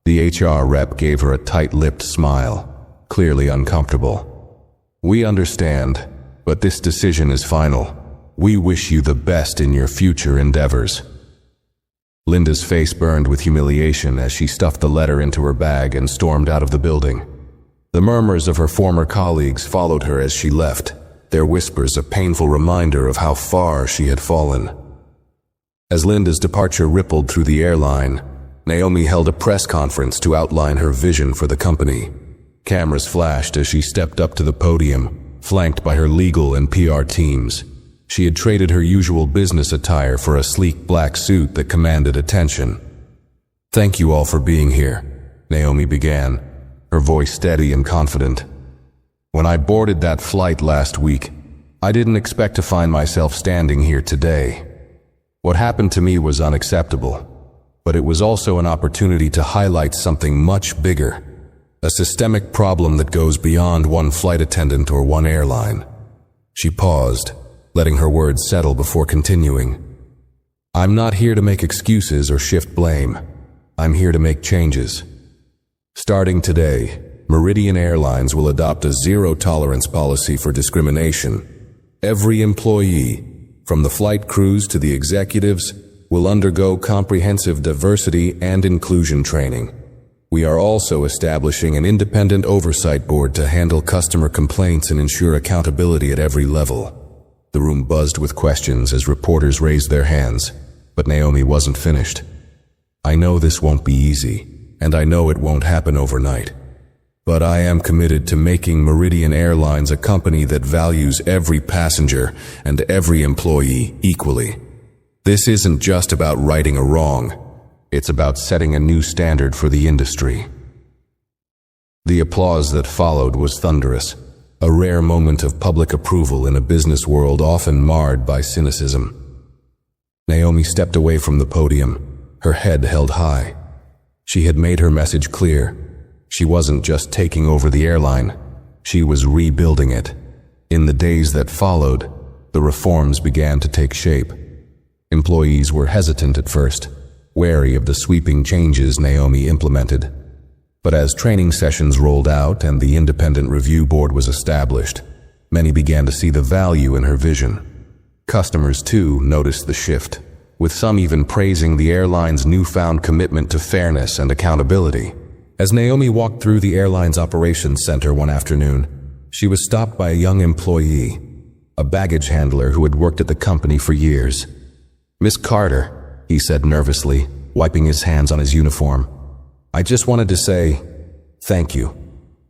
The HR rep gave her a tight-lipped smile, clearly uncomfortable. "We understand, but this decision is final. We wish you the best in your future endeavors." Linda's face burned with humiliation as she stuffed the letter into her bag and stormed out of the building. The murmurs of her former colleagues followed her as she left, their whispers a painful reminder of how far she had fallen. As Linda's departure rippled through the airline, Naomi held a press conference to outline her vision for the company. Cameras flashed as she stepped up to the podium, flanked by her legal and PR teams. She had traded her usual business attire for a sleek black suit that commanded attention. "Thank you all for being here," Naomi began, her voice steady and confident. "When I boarded that flight last week, I didn't expect to find myself standing here today. What happened to me was unacceptable, but it was also an opportunity to highlight something much bigger, a systemic problem that goes beyond one flight attendant or one airline." She paused, letting her words settle before continuing. "I'm not here to make excuses or shift blame. I'm here to make changes. Starting today, Meridian Airlines will adopt a zero-tolerance policy for discrimination. Every employee, from the flight crews to the executives, will undergo comprehensive diversity and inclusion training. We are also establishing an independent oversight board to handle customer complaints and ensure accountability at every level." The room buzzed with questions as reporters raised their hands, but Naomi wasn't finished. "I know this won't be easy, and I know it won't happen overnight. But I am committed to making Meridian Airlines a company that values every passenger and every employee equally. This isn't just about righting a wrong. It's about setting a new standard for the industry." The applause that followed was thunderous, a rare moment of public approval in a business world often marred by cynicism. Naomi stepped away from the podium, her head held high. She had made her message clear. She wasn't just taking over the airline, she was rebuilding it. In the days that followed, the reforms began to take shape. Employees were hesitant at first, wary of the sweeping changes Naomi implemented. But as training sessions rolled out and the independent review board was established, many began to see the value in her vision. Customers, too, noticed the shift, with some even praising the airline's newfound commitment to fairness and accountability. As Naomi walked through the airline's operations center one afternoon, she was stopped by a young employee, a baggage handler who had worked at the company for years. "Miss Carter," he said nervously, wiping his hands on his uniform. "I just wanted to say thank you.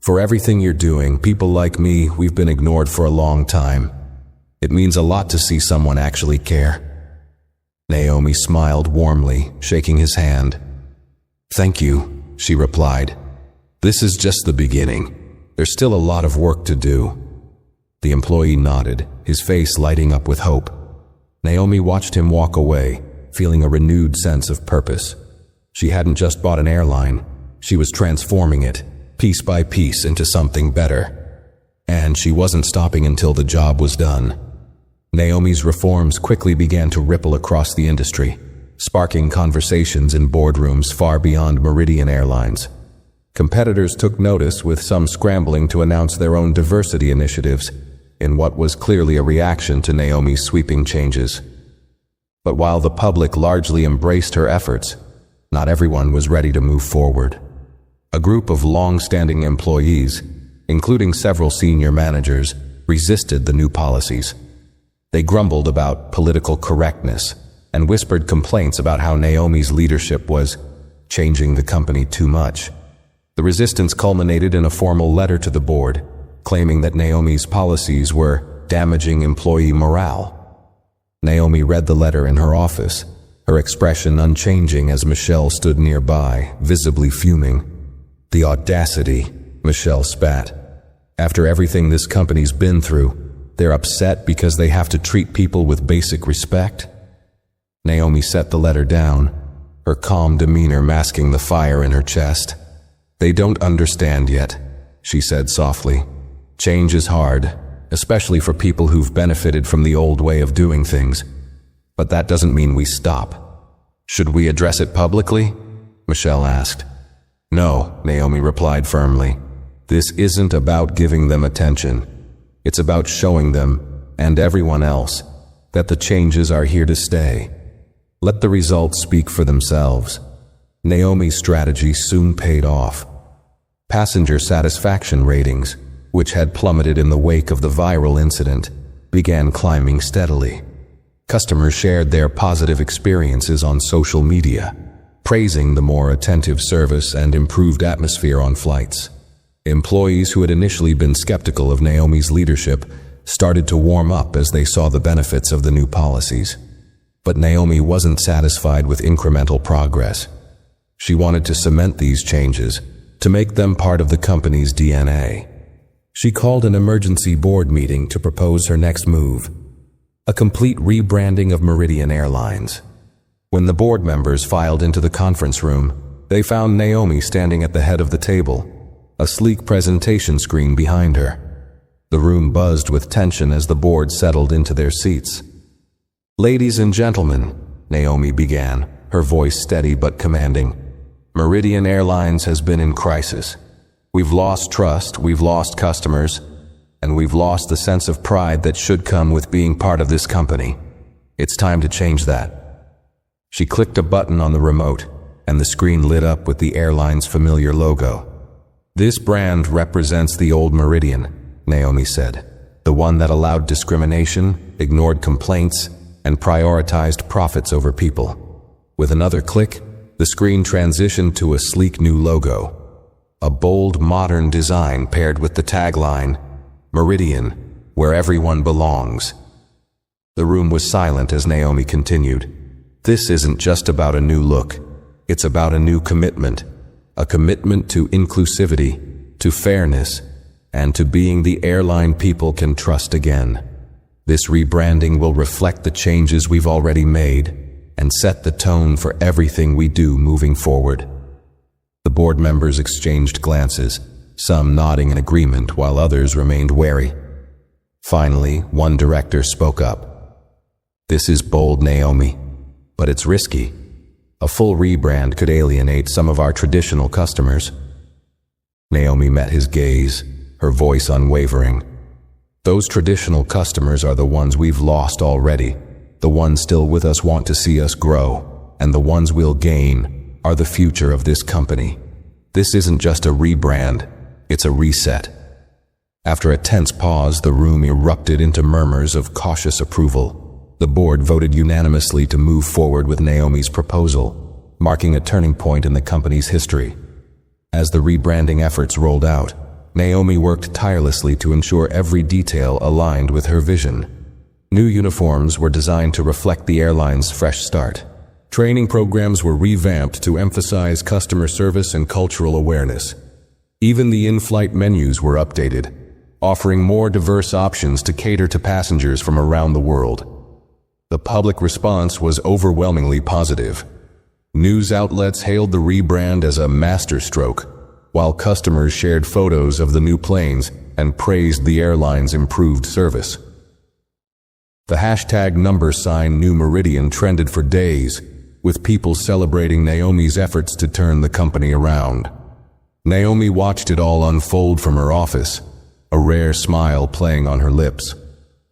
For everything you're doing, people like me, we've been ignored for a long time. It means a lot to see someone actually care." Naomi smiled warmly, shaking his hand. "Thank you," she replied. "This is just the beginning. There's still a lot of work to do." The employee nodded, his face lighting up with hope. Naomi watched him walk away, feeling a renewed sense of purpose. She hadn't just bought an airline, she was transforming it, piece by piece, into something better. And she wasn't stopping until the job was done. Naomi's reforms quickly began to ripple across the industry, sparking conversations in boardrooms far beyond Meridian Airlines. Competitors took notice, with some scrambling to announce their own diversity initiatives, in what was clearly a reaction to Naomi's sweeping changes. But while the public largely embraced her efforts, not everyone was ready to move forward. A group of long-standing employees, including several senior managers, resisted the new policies. They grumbled about political correctness and whispered complaints about how Naomi's leadership was changing the company too much. The resistance culminated in a formal letter to the board, claiming that Naomi's policies were damaging employee morale. Naomi read the letter in her office, her expression unchanging as Michelle stood nearby, visibly fuming. "The audacity," Michelle spat. "After everything this company's been through, they're upset because they have to treat people with basic respect?" Naomi set the letter down, her calm demeanor masking the fire in her chest. "They don't understand yet," she said softly. "Change is hard, especially for people who've benefited from the old way of doing things. But that doesn't mean we stop." "Should we address it publicly?" Michelle asked. "No," Naomi replied firmly. "This isn't about giving them attention. It's about showing them, and everyone else, that the changes are here to stay. Let the results speak for themselves." Naomi's strategy soon paid off. Passenger satisfaction ratings, which had plummeted in the wake of the viral incident, began climbing steadily. Customers shared their positive experiences on social media, praising the more attentive service and improved atmosphere on flights. Employees who had initially been skeptical of Naomi's leadership started to warm up as they saw the benefits of the new policies. But Naomi wasn't satisfied with incremental progress. She wanted to cement these changes, to make them part of the company's DNA. She called an emergency board meeting to propose her next move: a complete rebranding of Meridian Airlines. When the board members filed into the conference room, they found Naomi standing at the head of the table, a sleek presentation screen behind her. The room buzzed with tension as the board settled into their seats. "Ladies and gentlemen," Naomi began, her voice steady but commanding, "Meridian Airlines has been in crisis. We've lost trust, we've lost customers, and we've lost the sense of pride that should come with being part of this company. It's time to change that." She clicked a button on the remote, and the screen lit up with the airline's familiar logo. "This brand represents the old Meridian," Naomi said, "the one that allowed discrimination, ignored complaints, and prioritized profits over people." With another click, the screen transitioned to a sleek new logo, a bold, modern design paired with the tagline, "Meridian, where everyone belongs." The room was silent as Naomi continued. "This isn't just about a new look. It's about a new commitment. A commitment to inclusivity, to fairness, and to being the airline people can trust again. This rebranding will reflect the changes we've already made and set the tone for everything we do moving forward." The board members exchanged glances, some nodding in agreement while others remained wary. Finally, one director spoke up. "This is bold, Naomi, but it's risky. A full rebrand could alienate some of our traditional customers." Naomi met his gaze, her voice unwavering. "Those traditional customers are the ones we've lost already. The ones still with us want to see us grow, and the ones we'll gain are the future of this company. This isn't just a rebrand, it's a reset." After a tense pause, the room erupted into murmurs of cautious approval. The board voted unanimously to move forward with Naomi's proposal, marking a turning point in the company's history. As the rebranding efforts rolled out, Naomi worked tirelessly to ensure every detail aligned with her vision. New uniforms were designed to reflect the airline's fresh start. Training programs were revamped to emphasize customer service and cultural awareness. Even the in-flight menus were updated, offering more diverse options to cater to passengers from around the world. The public response was overwhelmingly positive. News outlets hailed the rebrand as a masterstroke, while customers shared photos of the new planes and praised the airline's improved service. The hashtag #New Meridian trended for days, with people celebrating Naomi's efforts to turn the company around. Naomi watched it all unfold from her office, a rare smile playing on her lips.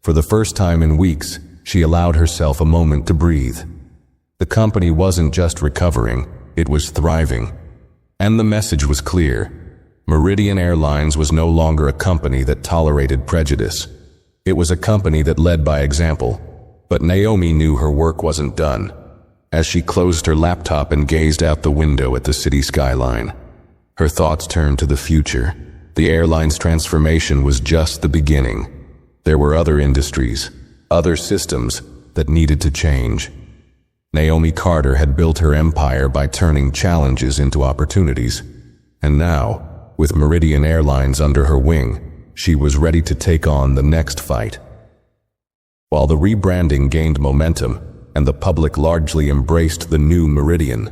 For the first time in weeks, she allowed herself a moment to breathe. The company wasn't just recovering, it was thriving. And the message was clear. Meridian Airlines was no longer a company that tolerated prejudice. It was a company that led by example. But Naomi knew her work wasn't done. As she closed her laptop and gazed out the window at the city skyline, her thoughts turned to the future. The airline's transformation was just the beginning. There were other industries, other systems that needed to change. Naomi Carter had built her empire by turning challenges into opportunities. And now, with Meridian Airlines under her wing, she was ready to take on the next fight. While the rebranding gained momentum and the public largely embraced the new Meridian,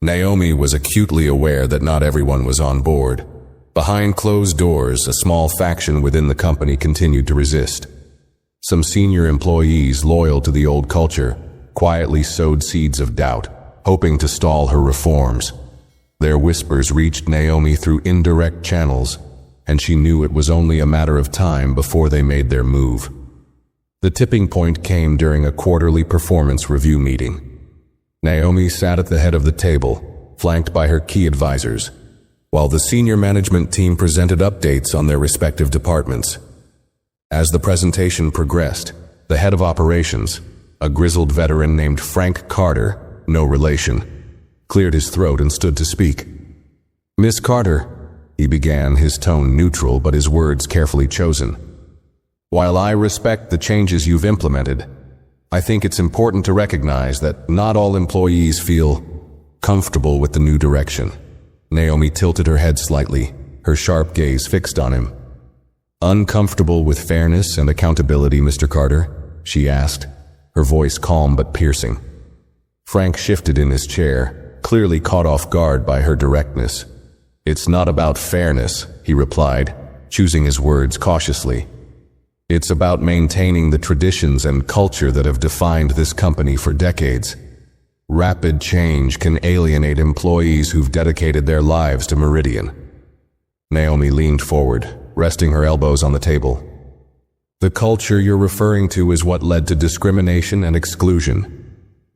Naomi was acutely aware that not everyone was on board. Behind closed doors, a small faction within the company continued to resist. Some senior employees, loyal to the old culture, quietly sowed seeds of doubt, hoping to stall her reforms. Their whispers reached Naomi through indirect channels, and she knew it was only a matter of time before they made their move. The tipping point came during a quarterly performance review meeting. Naomi sat at the head of the table, flanked by her key advisors, while the senior management team presented updates on their respective departments. As the presentation progressed, the head of operations, a grizzled veteran named Frank Carter, no relation, cleared his throat and stood to speak. "Miss Carter," he began, his tone neutral but his words carefully chosen. "While I respect the changes you've implemented, I think it's important to recognize that not all employees feel comfortable with the new direction." Naomi tilted her head slightly, her sharp gaze fixed on him. "Uncomfortable with fairness and accountability, Mr. Carter?" she asked, her voice calm but piercing. Frank shifted in his chair, clearly caught off guard by her directness. "It's not about fairness," he replied, choosing his words cautiously. "It's about maintaining the traditions and culture that have defined this company for decades. Rapid change can alienate employees who've dedicated their lives to Meridian." Naomi leaned forward, resting her elbows on the table. "The culture you're referring to is what led to discrimination and exclusion.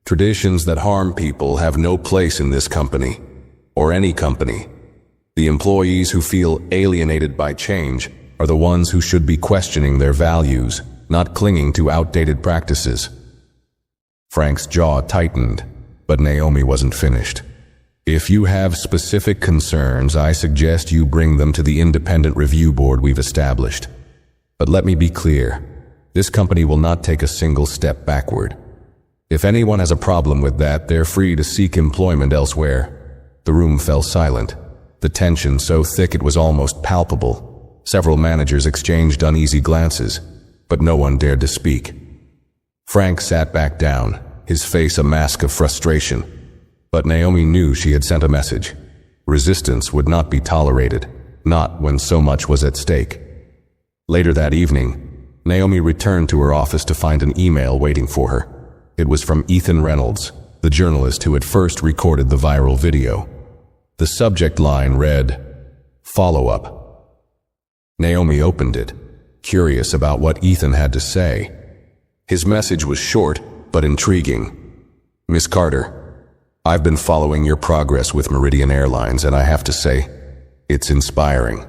Traditions that harm people have no place in this company, or any company. The employees who feel alienated by change are the ones who should be questioning their values, not clinging to outdated practices." Frank's jaw tightened, but Naomi wasn't finished. "If you have specific concerns, I suggest you bring them to the independent review board we've established. But let me be clear, this company will not take a single step backward. If anyone has a problem with that, they're free to seek employment elsewhere." The room fell silent, the tension so thick it was almost palpable. Several managers exchanged uneasy glances, but no one dared to speak. Frank sat back down, his face a mask of frustration. But Naomi knew she had sent a message. Resistance would not be tolerated, not when so much was at stake. Later that evening, Naomi returned to her office to find an email waiting for her. It was from Ethan Reynolds, the journalist who had first recorded the viral video. The subject line read, "Follow-up." Naomi opened it, curious about what Ethan had to say. His message was short, but intriguing. "Miss Carter, I've been following your progress with Meridian Airlines, and I have to say, it's inspiring.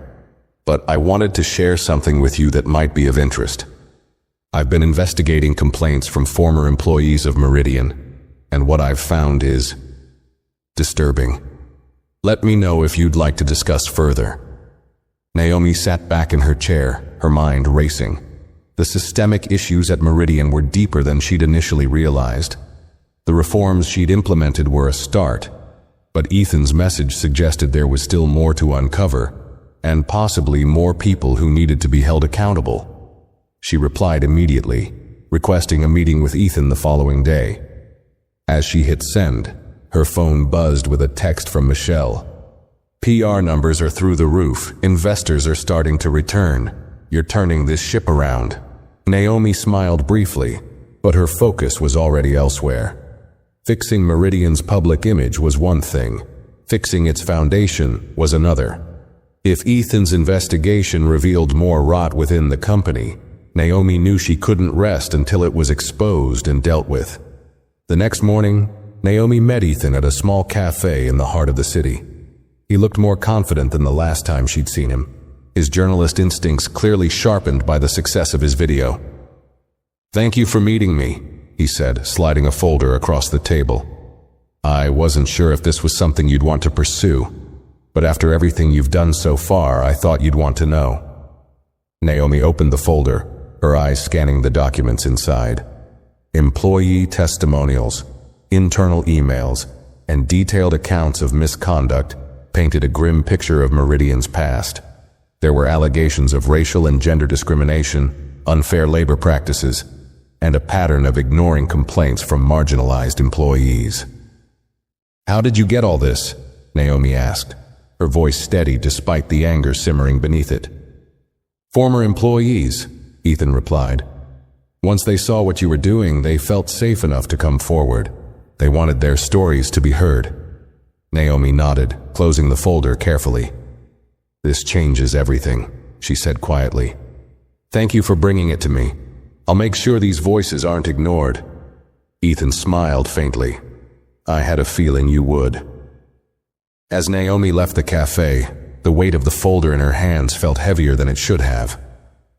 But I wanted to share something with you that might be of interest. I've been investigating complaints from former employees of Meridian, and what I've found is disturbing. Let me know if you'd like to discuss further." Naomi sat back in her chair, her mind racing. The systemic issues at Meridian were deeper than she'd initially realized. The reforms she'd implemented were a start, but Ethan's message suggested there was still more to uncover, and possibly more people who needed to be held accountable. She replied immediately, requesting a meeting with Ethan the following day. As she hit send, her phone buzzed with a text from Michelle. "PR numbers are through the roof. Investors are starting to return. You're turning this ship around." Naomi smiled briefly, but her focus was already elsewhere. Fixing Meridian's public image was one thing. Fixing its foundation was another. If Ethan's investigation revealed more rot within the company, Naomi knew she couldn't rest until it was exposed and dealt with. The next morning, Naomi met Ethan at a small cafe in the heart of the city. He looked more confident than the last time she'd seen him, his journalist instincts clearly sharpened by the success of his video. "Thank you for meeting me," he said, sliding a folder across the table. "I wasn't sure if this was something you'd want to pursue, but after everything you've done so far, I thought you'd want to know." Naomi opened the folder, her eyes scanning the documents inside. Employee testimonials, internal emails, and detailed accounts of misconduct painted a grim picture of Meridian's past. There were allegations of racial and gender discrimination, unfair labor practices, and a pattern of ignoring complaints from marginalized employees. "How did you get all this?" Naomi asked, her voice steady despite the anger simmering beneath it. "Former employees," Ethan replied. "Once they saw what you were doing, they felt safe enough to come forward. They wanted their stories to be heard." Naomi nodded, closing the folder carefully. "This changes everything," she said quietly. "Thank you for bringing it to me. I'll make sure these voices aren't ignored." Ethan smiled faintly. "I had a feeling you would." As Naomi left the cafe, the weight of the folder in her hands felt heavier than it should have.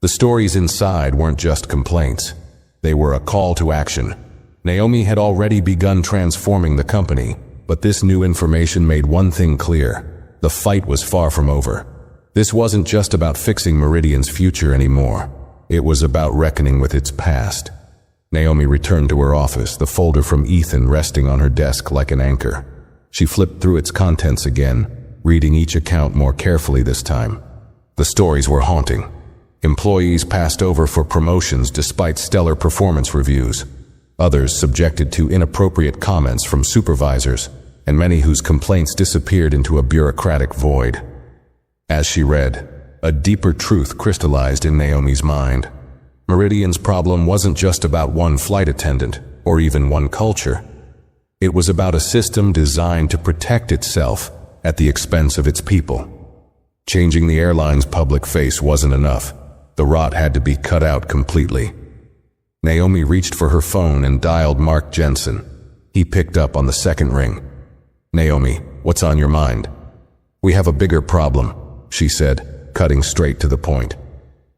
The stories inside weren't just complaints. They were a call to action. Naomi had already begun transforming the company, but this new information made one thing clear. The fight was far from over. This wasn't just about fixing Meridian's future anymore. It was about reckoning with its past. Naomi returned to her office, the folder from Ethan resting on her desk like an anchor. She flipped through its contents again, reading each account more carefully this time. The stories were haunting. Employees passed over for promotions despite stellar performance reviews. Others subjected to inappropriate comments from supervisors, and many whose complaints disappeared into a bureaucratic void. As she read, a deeper truth crystallized in Naomi's mind. Meridian's problem wasn't just about one flight attendant, or even one culture. It was about a system designed to protect itself at the expense of its people. Changing the airline's public face wasn't enough. The rot had to be cut out completely. Naomi reached for her phone and dialed Mark Jensen. He picked up on the second ring. "Naomi, what's on your mind?" "We have a bigger problem," she said, cutting straight to the point.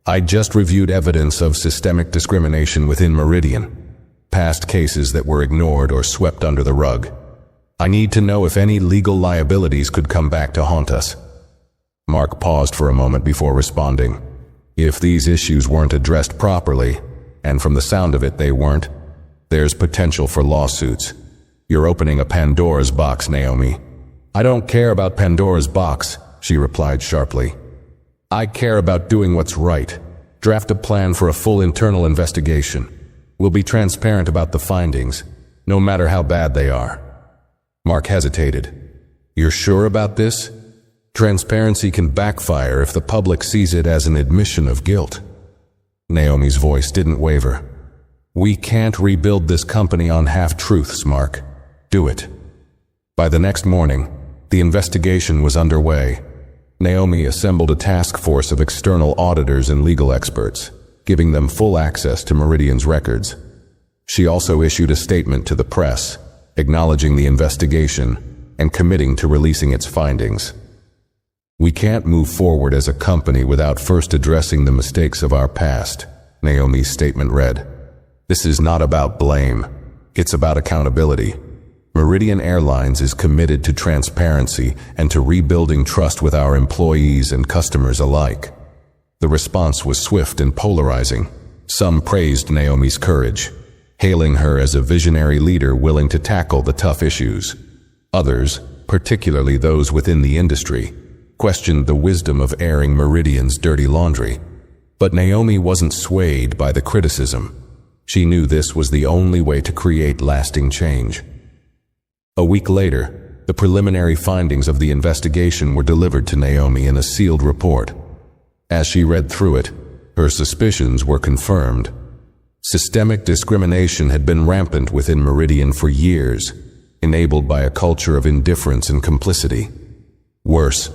"I just reviewed evidence of systemic discrimination within Meridian. Past cases that were ignored or swept under the rug. I need to know if any legal liabilities could come back to haunt us." Mark paused for a moment before responding. "If these issues weren't addressed properly, and from the sound of it they weren't, there's potential for lawsuits. You're opening a Pandora's box, Naomi." "I don't care about Pandora's box," she replied sharply. "I care about doing what's right. Draft a plan for a full internal investigation. We'll be transparent about the findings, no matter how bad they are." Mark hesitated. "You're sure about this? Transparency can backfire if the public sees it as an admission of guilt." Naomi's voice didn't waver. "We can't rebuild this company on half-truths, Mark. Do it." By the next morning, the investigation was underway. Naomi assembled a task force of external auditors and legal experts, giving them full access to Meridian's records. She also issued a statement to the press, acknowledging the investigation and committing to releasing its findings. "We can't move forward as a company without first addressing the mistakes of our past," Naomi's statement read. "This is not about blame. It's about accountability. Meridian Airlines is committed to transparency and to rebuilding trust with our employees and customers alike." The response was swift and polarizing. Some praised Naomi's courage, hailing her as a visionary leader willing to tackle the tough issues. Others, particularly those within the industry, questioned the wisdom of airing Meridian's dirty laundry. But Naomi wasn't swayed by the criticism. She knew this was the only way to create lasting change. A week later, the preliminary findings of the investigation were delivered to Naomi in a sealed report. As she read through it, her suspicions were confirmed. Systemic discrimination had been rampant within Meridian for years, enabled by a culture of indifference and complicity. Worse,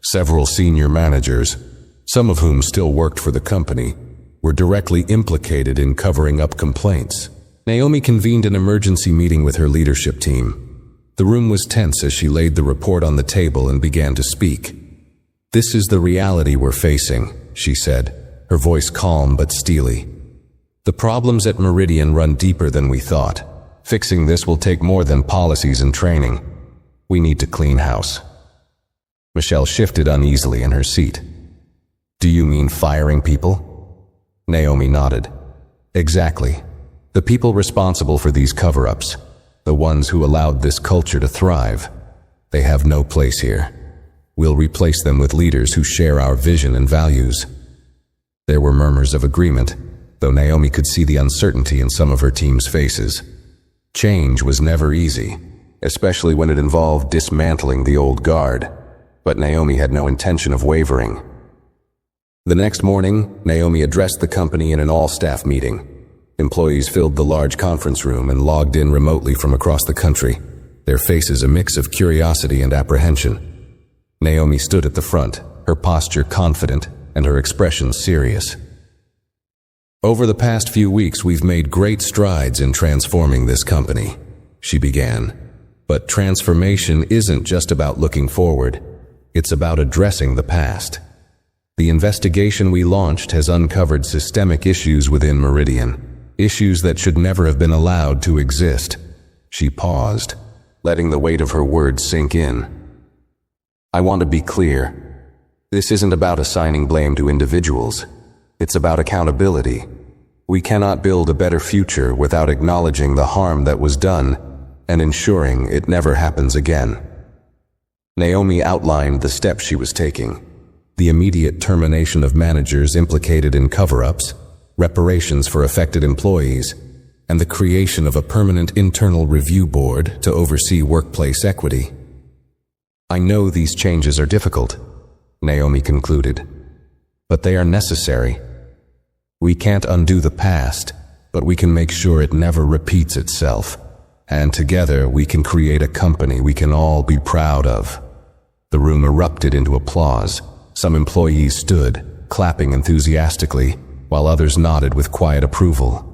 several senior managers, some of whom still worked for the company, were directly implicated in covering up complaints. Naomi convened an emergency meeting with her leadership team. The room was tense as she laid the report on the table and began to speak. "This is the reality we're facing," she said, her voice calm but steely. "The problems at Meridian run deeper than we thought. Fixing this will take more than policies and training. We need to clean house." Michelle shifted uneasily in her seat. "Do you mean firing people?" Naomi nodded. "Exactly. The people responsible for these cover-ups, the ones who allowed this culture to thrive, they have no place here. We'll replace them with leaders who share our vision and values." There were murmurs of agreement, though Naomi could see the uncertainty in some of her team's faces. Change was never easy, especially when it involved dismantling the old guard. But Naomi had no intention of wavering. The next morning, Naomi addressed the company in an all-staff meeting. Employees filled the large conference room and logged in remotely from across the country, their faces a mix of curiosity and apprehension. Naomi stood at the front, her posture confident and her expression serious. "Over the past few weeks, we've made great strides in transforming this company," she began. "But transformation isn't just about looking forward. It's about addressing the past. The investigation we launched has uncovered systemic issues within Meridian, issues that should never have been allowed to exist." She paused, letting the weight of her words sink in. "I want to be clear. This isn't about assigning blame to individuals. It's about accountability. We cannot build a better future without acknowledging the harm that was done and ensuring it never happens again." Naomi outlined the steps she was taking: the immediate termination of managers implicated in cover-ups, reparations for affected employees, and the creation of a permanent internal review board to oversee workplace equity. "I know these changes are difficult," Naomi concluded, "but they are necessary. We can't undo the past, but we can make sure it never repeats itself. And together we can create a company we can all be proud of." The room erupted into applause. Some employees stood, clapping enthusiastically, while others nodded with quiet approval.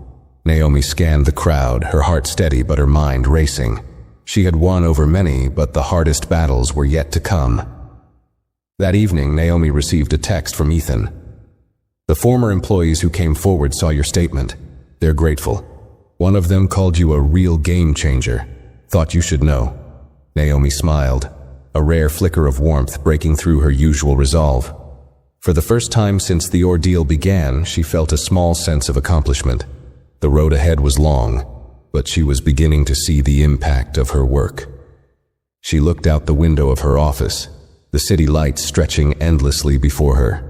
Naomi scanned the crowd, her heart steady but her mind racing. She had won over many, but the hardest battles were yet to come. That evening, Naomi received a text from Ethan. "The former employees who came forward saw your statement. They're grateful. One of them called you a real game changer. Thought you should know." Naomi smiled, a rare flicker of warmth breaking through her usual resolve. For the first time since the ordeal began, she felt a small sense of accomplishment. The road ahead was long, but she was beginning to see the impact of her work. She looked out the window of her office, the city lights stretching endlessly before her.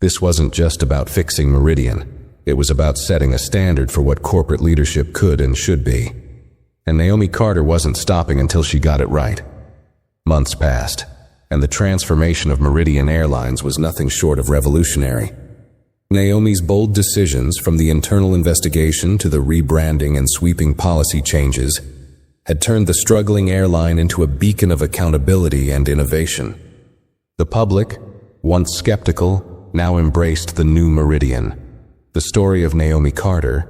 This wasn't just about fixing Meridian. It was about setting a standard for what corporate leadership could and should be. And Naomi Carter wasn't stopping until she got it right. Months passed, and the transformation of Meridian Airlines was nothing short of revolutionary. Naomi's bold decisions, from the internal investigation to the rebranding and sweeping policy changes, had turned the struggling airline into a beacon of accountability and innovation. The public, once skeptical, now embraced the new Meridian. The story of Naomi Carter,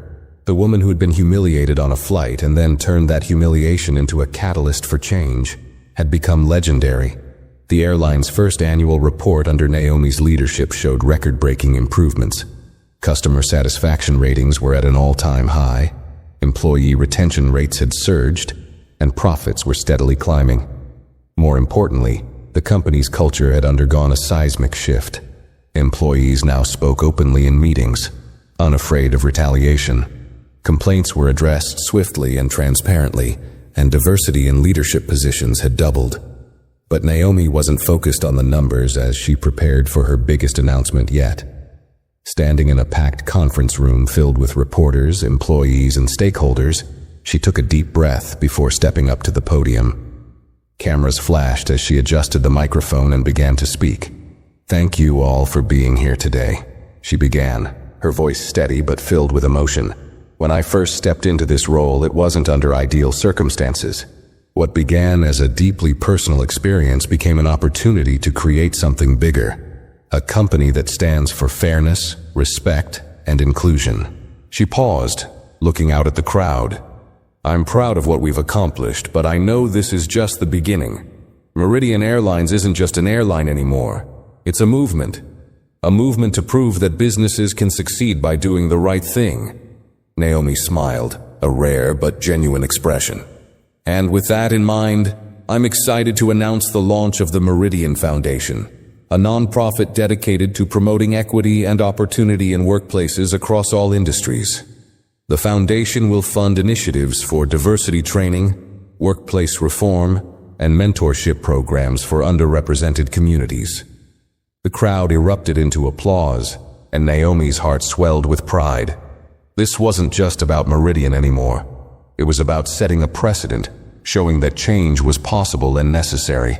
the woman who had been humiliated on a flight and then turned that humiliation into a catalyst for change, had become legendary. The airline's first annual report under Naomi's leadership showed record-breaking improvements. Customer satisfaction ratings were at an all-time high, employee retention rates had surged, and profits were steadily climbing. More importantly, the company's culture had undergone a seismic shift. Employees now spoke openly in meetings, unafraid of retaliation. Complaints were addressed swiftly and transparently, and diversity in leadership positions had doubled. But Naomi wasn't focused on the numbers as she prepared for her biggest announcement yet. Standing in a packed conference room filled with reporters, employees, and stakeholders, she took a deep breath before stepping up to the podium. Cameras flashed as she adjusted the microphone and began to speak. "Thank you all for being here today," she began, her voice steady but filled with emotion. "When I first stepped into this role, it wasn't under ideal circumstances. What began as a deeply personal experience became an opportunity to create something bigger, a company that stands for fairness, respect, and inclusion." She paused, looking out at the crowd. "I'm proud of what we've accomplished, but I know this is just the beginning. Meridian Airlines isn't just an airline anymore. It's a movement to prove that businesses can succeed by doing the right thing." Naomi smiled, a rare but genuine expression. "And with that in mind, I'm excited to announce the launch of the Meridian Foundation, a nonprofit dedicated to promoting equity and opportunity in workplaces across all industries. The foundation will fund initiatives for diversity training, workplace reform, and mentorship programs for underrepresented communities." The crowd erupted into applause, and Naomi's heart swelled with pride. This wasn't just about Meridian anymore. It was about setting a precedent, showing that change was possible and necessary.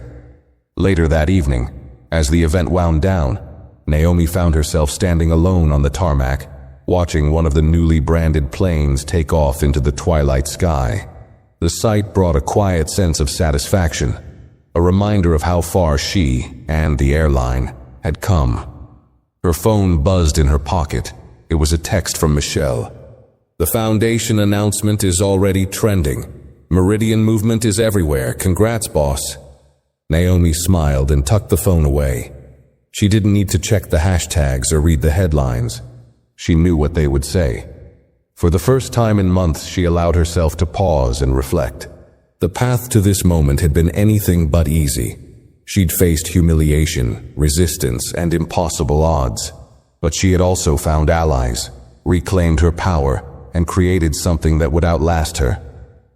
Later that evening, as the event wound down, Naomi found herself standing alone on the tarmac, watching one of the newly branded planes take off into the twilight sky. The sight brought a quiet sense of satisfaction, a reminder of how far she and the airline had come. Her phone buzzed in her pocket. It was a text from Michelle. "The Foundation announcement is already trending. Meridian movement is everywhere. Congrats, boss." Naomi smiled and tucked the phone away. She didn't need to check the hashtags or read the headlines. She knew what they would say. For the first time in months, she allowed herself to pause and reflect. The path to this moment had been anything but easy. She'd faced humiliation, resistance, and impossible odds. But she had also found allies, reclaimed her power, and created something that would outlast her.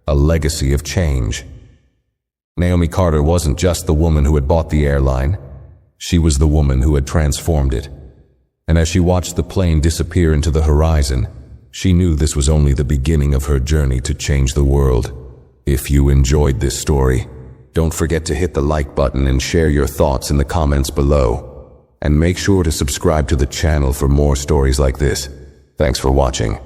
A legacy of change. Naomi Carter wasn't just the woman who had bought the airline. She was the woman who had transformed it. And as she watched the plane disappear into the horizon, she knew this was only the beginning of her journey to change the world. If you enjoyed this story, don't forget to hit the like button and share your thoughts in the comments below. And make sure to subscribe to the channel for more stories like this. Thanks for watching.